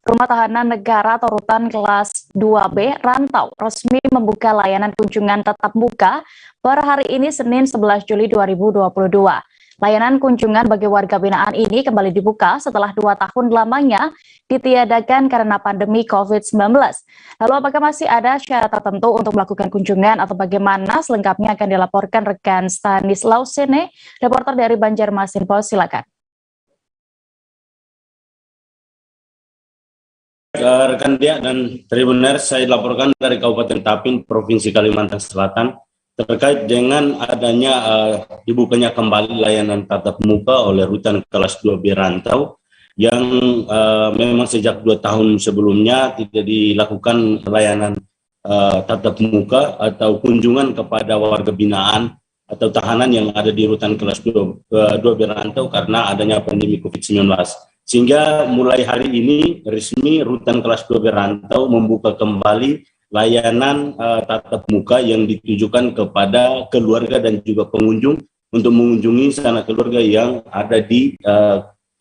Rumah Tahanan Negara atau Rutan Kelas 2B Rantau resmi membuka layanan kunjungan tatap muka per hari ini Senin 11 Juli 2022. Layanan kunjungan bagi warga binaan ini kembali dibuka setelah 2 tahun lamanya ditiadakan karena pandemi COVID-19. Lalu apakah masih ada syarat tertentu untuk melakukan kunjungan atau bagaimana? Selengkapnya akan dilaporkan rekan Stanislaus Sene, reporter dari Banjarmasin Post. Silakan. rekan Dia dan Tribuners, saya laporkan dari Kabupaten Tapin, Provinsi Kalimantan Selatan, terkait dengan adanya dibukanya kembali layanan tatap muka oleh rutan kelas 2B Rantau yang memang sejak 2 tahun sebelumnya tidak dilakukan layanan tatap muka atau kunjungan kepada warga binaan atau tahanan yang ada di rutan kelas 2B Rantau karena adanya pandemi COVID-19. Sehingga mulai hari ini resmi rutan kelas 2B Rantau membuka kembali layanan tatap muka yang ditujukan kepada keluarga dan juga pengunjung untuk mengunjungi sanak keluarga yang ada di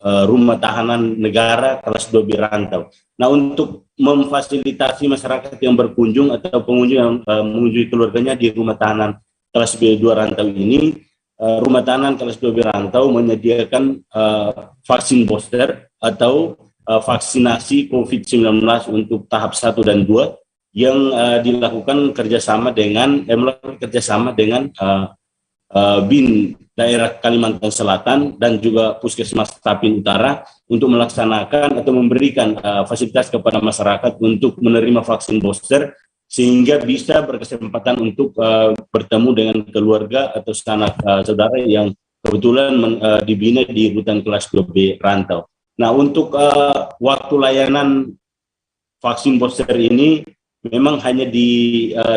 rumah tahanan negara kelas 2B Rantau. Nah, untuk memfasilitasi masyarakat yang berkunjung atau pengunjung yang mengunjungi keluarganya di rumah tahanan kelas B2 Rantau ini, rumah tahanan kelas 2B Rantau menyediakan vaksin booster atau vaksinasi COVID-19 untuk tahap 1 dan 2 yang dilakukan kerjasama dengan BIN daerah Kalimantan Selatan dan juga Puskesmas Tapin Utara untuk melaksanakan atau memberikan fasilitas kepada masyarakat untuk menerima vaksin booster sehingga bisa berkesempatan untuk bertemu dengan keluarga atau sanak saudara yang kebetulan dibina di rutan kelas 2B Rantau. Nah, untuk waktu layanan vaksin booster ini memang hanya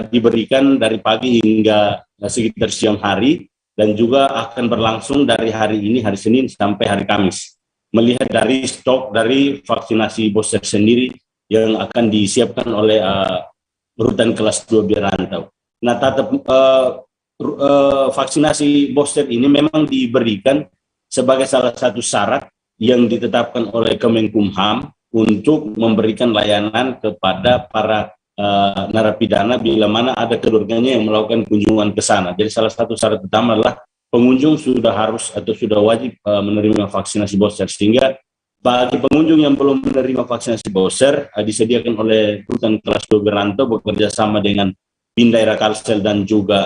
diberikan dari pagi hingga sekitar siang hari dan juga akan berlangsung dari hari ini, hari Senin sampai hari Kamis. Melihat dari stok dari vaksinasi booster sendiri yang akan disiapkan oleh rutan kelas 2B Rantau. Nah, vaksinasi booster ini memang diberikan sebagai salah satu syarat yang ditetapkan oleh Kemenkumham untuk memberikan layanan kepada para narapidana bila mana ada keluarganya yang melakukan kunjungan ke sana. Jadi salah satu syarat utama adalah pengunjung sudah harus atau sudah wajib menerima vaksinasi booster, sehingga bagi pengunjung yang belum menerima vaksinasi booster disediakan oleh rutan kelas 2B Rantau bekerja sama dengan BIN daerah Kalsel dan juga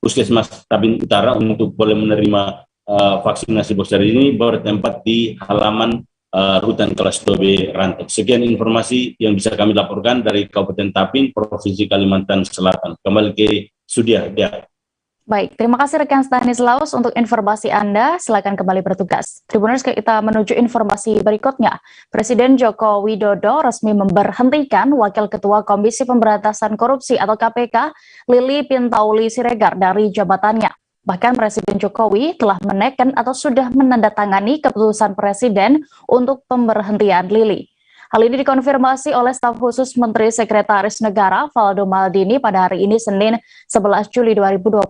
Puskesmas Tapin Utara untuk boleh menerima vaksinasi booster ini bertempat di halaman rutan kelas 2B Rantau. Sekian informasi yang bisa kami laporkan dari Kabupaten Tapin, Provinsi Kalimantan Selatan. Kembali ke Sudia. Baik, terima kasih rekan Stanislaus untuk informasi Anda. Silakan kembali bertugas. Tribuners, kita menuju informasi berikutnya. Presiden Joko Widodo resmi memberhentikan Wakil Ketua Komisi Pemberantasan Korupsi atau KPK, Lili Pintauli Siregar dari jabatannya. Bahkan Presiden Jokowi telah menekan atau sudah menandatangani keputusan Presiden untuk pemberhentian Lili. Hal ini dikonfirmasi oleh staf khusus Menteri Sekretaris Negara Valdo Maldini pada hari ini Senin 11 Juli 2022.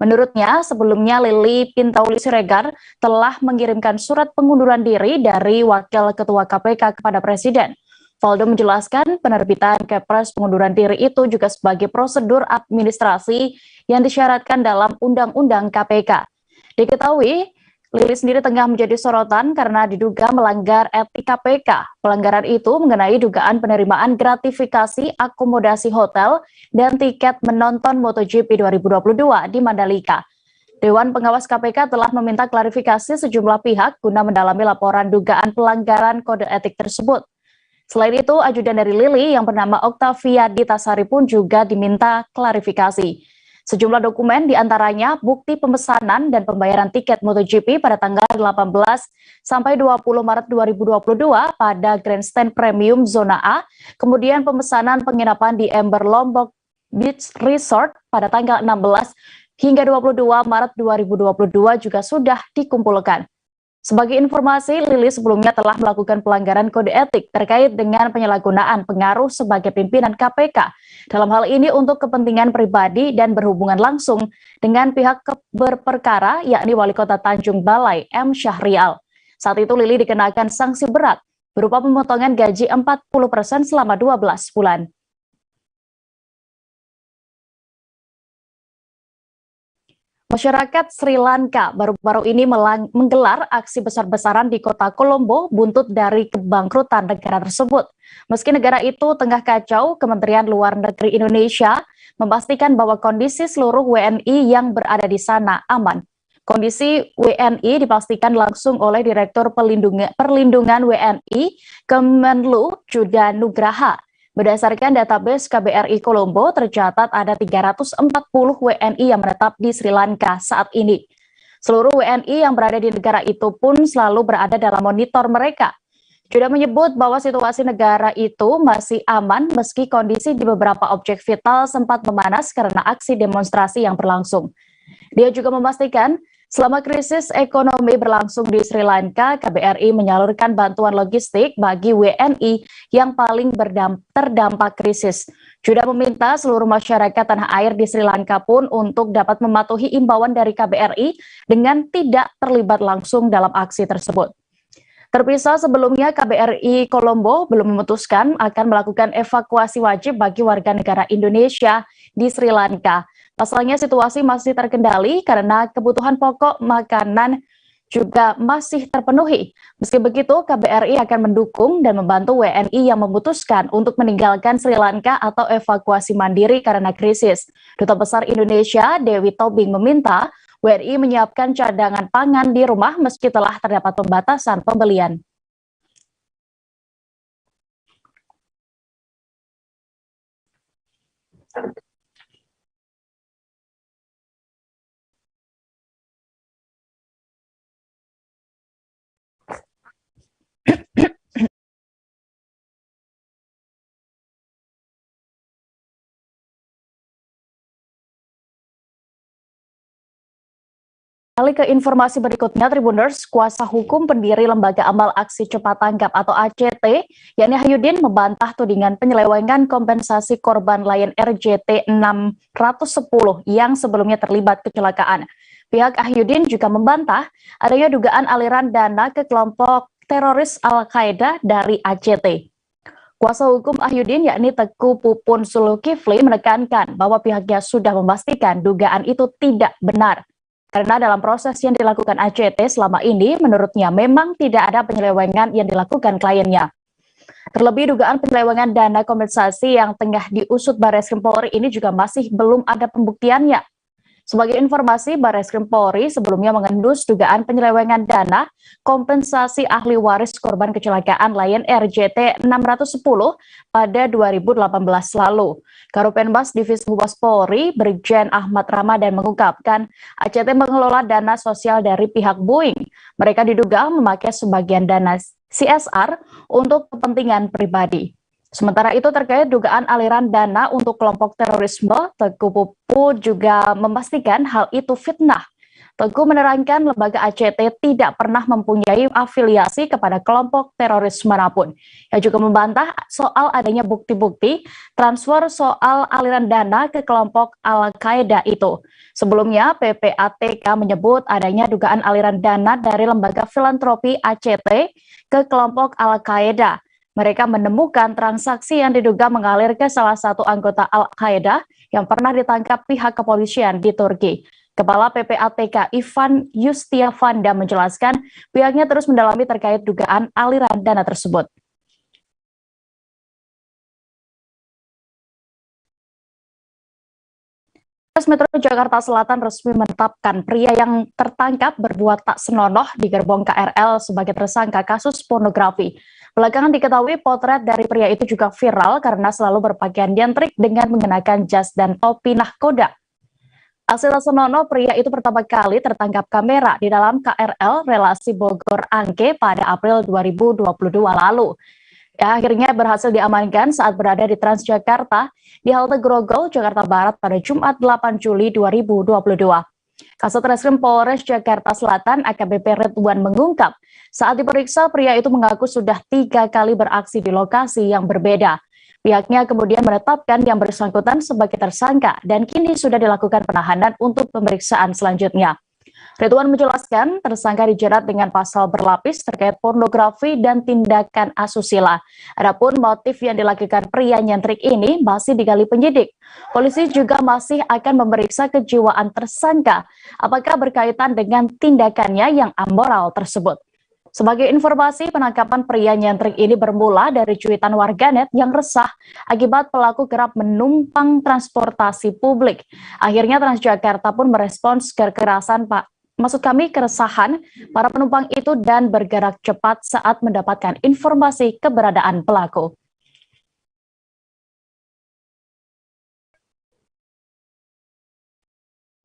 Menurutnya, sebelumnya Lili Pintauli Siregar telah mengirimkan surat pengunduran diri dari Wakil Ketua KPK kepada Presiden. Valdo menjelaskan penerbitan Kepres pengunduran diri itu juga sebagai prosedur administrasi yang disyaratkan dalam Undang-Undang KPK. Diketahui, Lili sendiri tengah menjadi sorotan karena diduga melanggar etik KPK. Pelanggaran itu mengenai dugaan penerimaan gratifikasi akomodasi hotel dan tiket menonton MotoGP 2022 di Mandalika. Dewan Pengawas KPK telah meminta klarifikasi sejumlah pihak guna mendalami laporan dugaan pelanggaran kode etik tersebut. Selain itu, ajudan dari Lili yang bernama Octavia Ditasari pun juga diminta klarifikasi. Sejumlah dokumen diantaranya bukti pemesanan dan pembayaran tiket MotoGP pada tanggal 18 sampai 20 Maret 2022 pada Grandstand Premium Zona A, kemudian pemesanan penginapan di Ember Lombok Beach Resort pada tanggal 16 hingga 22 Maret 2022 juga sudah dikumpulkan. Sebagai informasi, Lili sebelumnya telah melakukan pelanggaran kode etik terkait dengan penyalahgunaan pengaruh sebagai pimpinan KPK. Dalam hal ini untuk kepentingan pribadi dan berhubungan langsung dengan pihak berperkara, yakni Wali Kota Tanjung Balai, M. Syahrial. Saat itu Lili dikenakan sanksi berat berupa pemotongan gaji 40% selama 12 bulan. Masyarakat Sri Lanka baru-baru ini menggelar aksi besar-besaran di kota Colombo buntut dari kebangkrutan negara tersebut. Meski negara itu tengah kacau, Kementerian Luar Negeri Indonesia memastikan bahwa kondisi seluruh WNI yang berada di sana aman. Kondisi WNI dipastikan langsung oleh Direktur Perlindungan WNI Kemenlu Juda Nugraha. Berdasarkan database KBRI Kolombo, tercatat ada 340 WNI yang menetap di Sri Lanka saat ini. Seluruh WNI yang berada di negara itu pun selalu berada dalam monitor mereka. Juda menyebut bahwa situasi negara itu masih aman meski kondisi di beberapa objek vital sempat memanas karena aksi demonstrasi yang berlangsung. Dia juga memastikan selama krisis ekonomi berlangsung di Sri Lanka, KBRI menyalurkan bantuan logistik bagi WNI yang paling terdampak krisis. Juda meminta seluruh masyarakat tanah air di Sri Lanka pun untuk dapat mematuhi imbauan dari KBRI dengan tidak terlibat langsung dalam aksi tersebut. Terpisah sebelumnya, KBRI Kolombo belum memutuskan akan melakukan evakuasi wajib bagi warga negara Indonesia di Sri Lanka. Pasalnya situasi masih terkendali karena kebutuhan pokok makanan juga masih terpenuhi. Meski begitu, KBRI akan mendukung dan membantu WNI yang memutuskan untuk meninggalkan Sri Lanka atau evakuasi mandiri karena krisis. Duta Besar Indonesia, Dewi Tobing, meminta WNI menyiapkan cadangan pangan di rumah meski telah terdapat pembatasan pembelian. Kali ke informasi berikutnya, Tribuners, kuasa hukum pendiri Lembaga Amal Aksi Cepat Tanggap atau ACT, yakni Ahyudin, membantah tudingan penyelewengan kompensasi korban Lion Air JT 610 yang sebelumnya terlibat kecelakaan. Pihak Ahyudin juga membantah adanya dugaan aliran dana ke kelompok teroris Al-Qaeda dari ACT. Kuasa hukum Ahyudin, yakni Teguh Pupun Zulkifli, menekankan bahwa pihaknya sudah memastikan dugaan itu tidak benar. Karena dalam proses yang dilakukan ACT selama ini, menurutnya memang tidak ada penyelewengan yang dilakukan kliennya. Terlebih dugaan penyelewengan dana kompensasi yang tengah diusut Barreskrim Polri ini juga masih belum ada pembuktiannya. Sebagai informasi, Barreskrim Polri sebelumnya mengendus dugaan penyelewengan dana kompensasi ahli waris korban kecelakaan Lion Air JT 610 pada 2018 lalu. Karopenmas Divisi Humas Polri, Brigjen Ahmad Ramadan, mengungkapkan ACT mengelola dana sosial dari pihak Boeing. Mereka diduga memakai sebagian dana CSR untuk kepentingan pribadi. Sementara itu terkait dugaan aliran dana untuk kelompok terorisme, Teguh Pupu juga memastikan hal itu fitnah. Teguh menerangkan lembaga ACT tidak pernah mempunyai afiliasi kepada kelompok teroris manapun. Ia juga membantah soal adanya bukti-bukti transfer soal aliran dana ke kelompok Al-Qaeda itu. Sebelumnya, PPATK menyebut adanya dugaan aliran dana dari lembaga filantropi ACT ke kelompok Al-Qaeda. Mereka menemukan transaksi yang diduga mengalir ke salah satu anggota Al-Qaeda yang pernah ditangkap pihak kepolisian di Turki. Kepala PPATK Ivan Yustiavanda menjelaskan pihaknya terus mendalami terkait dugaan aliran dana tersebut. Polres Metro Jakarta Selatan resmi menetapkan pria yang tertangkap berbuat tak senonoh di gerbong KRL sebagai tersangka kasus pornografi. Belakangan diketahui potret dari pria itu juga viral karena selalu berpakaian nyentrik dengan mengenakan jas dan topi nahkoda. Hasil senonoh, pria itu pertama kali tertangkap kamera di dalam KRL relasi Bogor Angke pada April 2022 lalu. Akhirnya berhasil diamankan saat berada di Transjakarta di halte Grogol, Jakarta Barat pada Jumat 8 Juli 2022. Kasat Reskrim Polres Jakarta Selatan AKBP Ridwan mengungkap, saat diperiksa pria itu mengaku sudah 3 kali beraksi di lokasi yang berbeda. Pihaknya kemudian menetapkan yang bersangkutan sebagai tersangka dan kini sudah dilakukan penahanan untuk pemeriksaan selanjutnya. Ridwan menjelaskan tersangka dijerat dengan pasal berlapis terkait pornografi dan tindakan asusila. Adapun motif yang dilakukan pria nyentrik ini masih digali penyidik. Polisi juga masih akan memeriksa kejiwaan tersangka apakah berkaitan dengan tindakannya yang amoral tersebut. Sebagai informasi, penangkapan pria nyentrik ini bermula dari cuitan warganet yang resah akibat pelaku kerap menumpang transportasi publik. Akhirnya Transjakarta pun merespons kekerasan keresahan para penumpang itu dan bergerak cepat saat mendapatkan informasi keberadaan pelaku.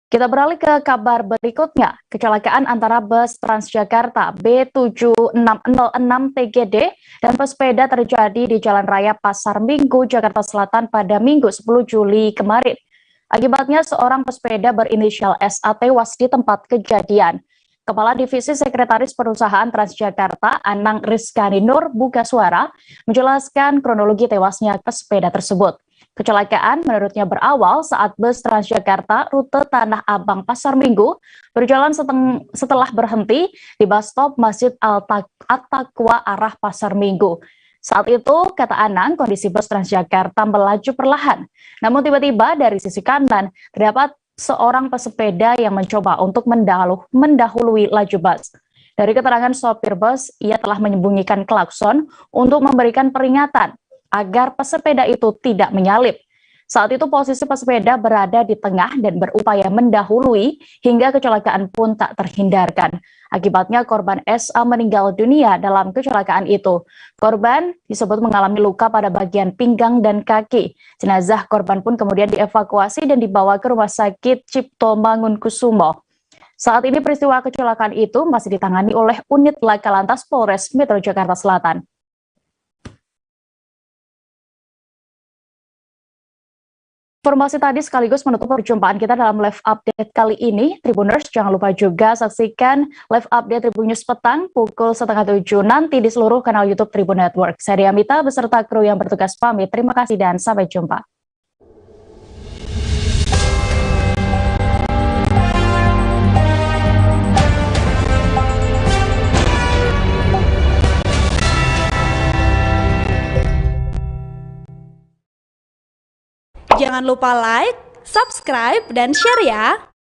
Kita beralih ke kabar berikutnya. Kecelakaan antara bus Transjakarta B7606 TGD dan pesepeda terjadi di Jalan Raya Pasar Minggu, Jakarta Selatan pada Minggu 10 Juli kemarin. Akibatnya seorang pesepeda berinisial SA tewas di tempat kejadian. Kepala Divisi Sekretaris Perusahaan Transjakarta, Anang Rizkani Nur Bukaswara, menjelaskan kronologi tewasnya pesepeda tersebut. Kecelakaan menurutnya berawal saat bus Transjakarta rute Tanah Abang Pasar Minggu berjalan setelah berhenti di bus stop Masjid At-Taqwa arah Pasar Minggu. Saat itu, kata Anang, kondisi bus Transjakarta melaju perlahan. Namun tiba-tiba dari sisi kanan terdapat seorang pesepeda yang mencoba untuk mendahului laju bus. Dari keterangan sopir bus, ia telah menyembunyikan klakson untuk memberikan peringatan agar pesepeda itu tidak menyalip. Saat itu posisi pesepeda berada di tengah dan berupaya mendahului hingga kecelakaan pun tak terhindarkan. Akibatnya korban SA meninggal dunia dalam kecelakaan itu. Korban disebut mengalami luka pada bagian pinggang dan kaki. Jenazah korban pun kemudian dievakuasi dan dibawa ke Rumah Sakit Cipto Mangunkusumo. Saat ini peristiwa kecelakaan itu masih ditangani oleh unit Laka Lantas Polres Metro Jakarta Selatan. Informasi tadi sekaligus menutup perjumpaan kita dalam live update kali ini. Tribuners, jangan lupa juga saksikan live update Tribun News petang pukul 6:30 nanti di seluruh kanal YouTube Tribun Network. Saya Diamita beserta kru yang bertugas pamit. Terima kasih dan sampai jumpa. Jangan lupa like, subscribe, dan share ya!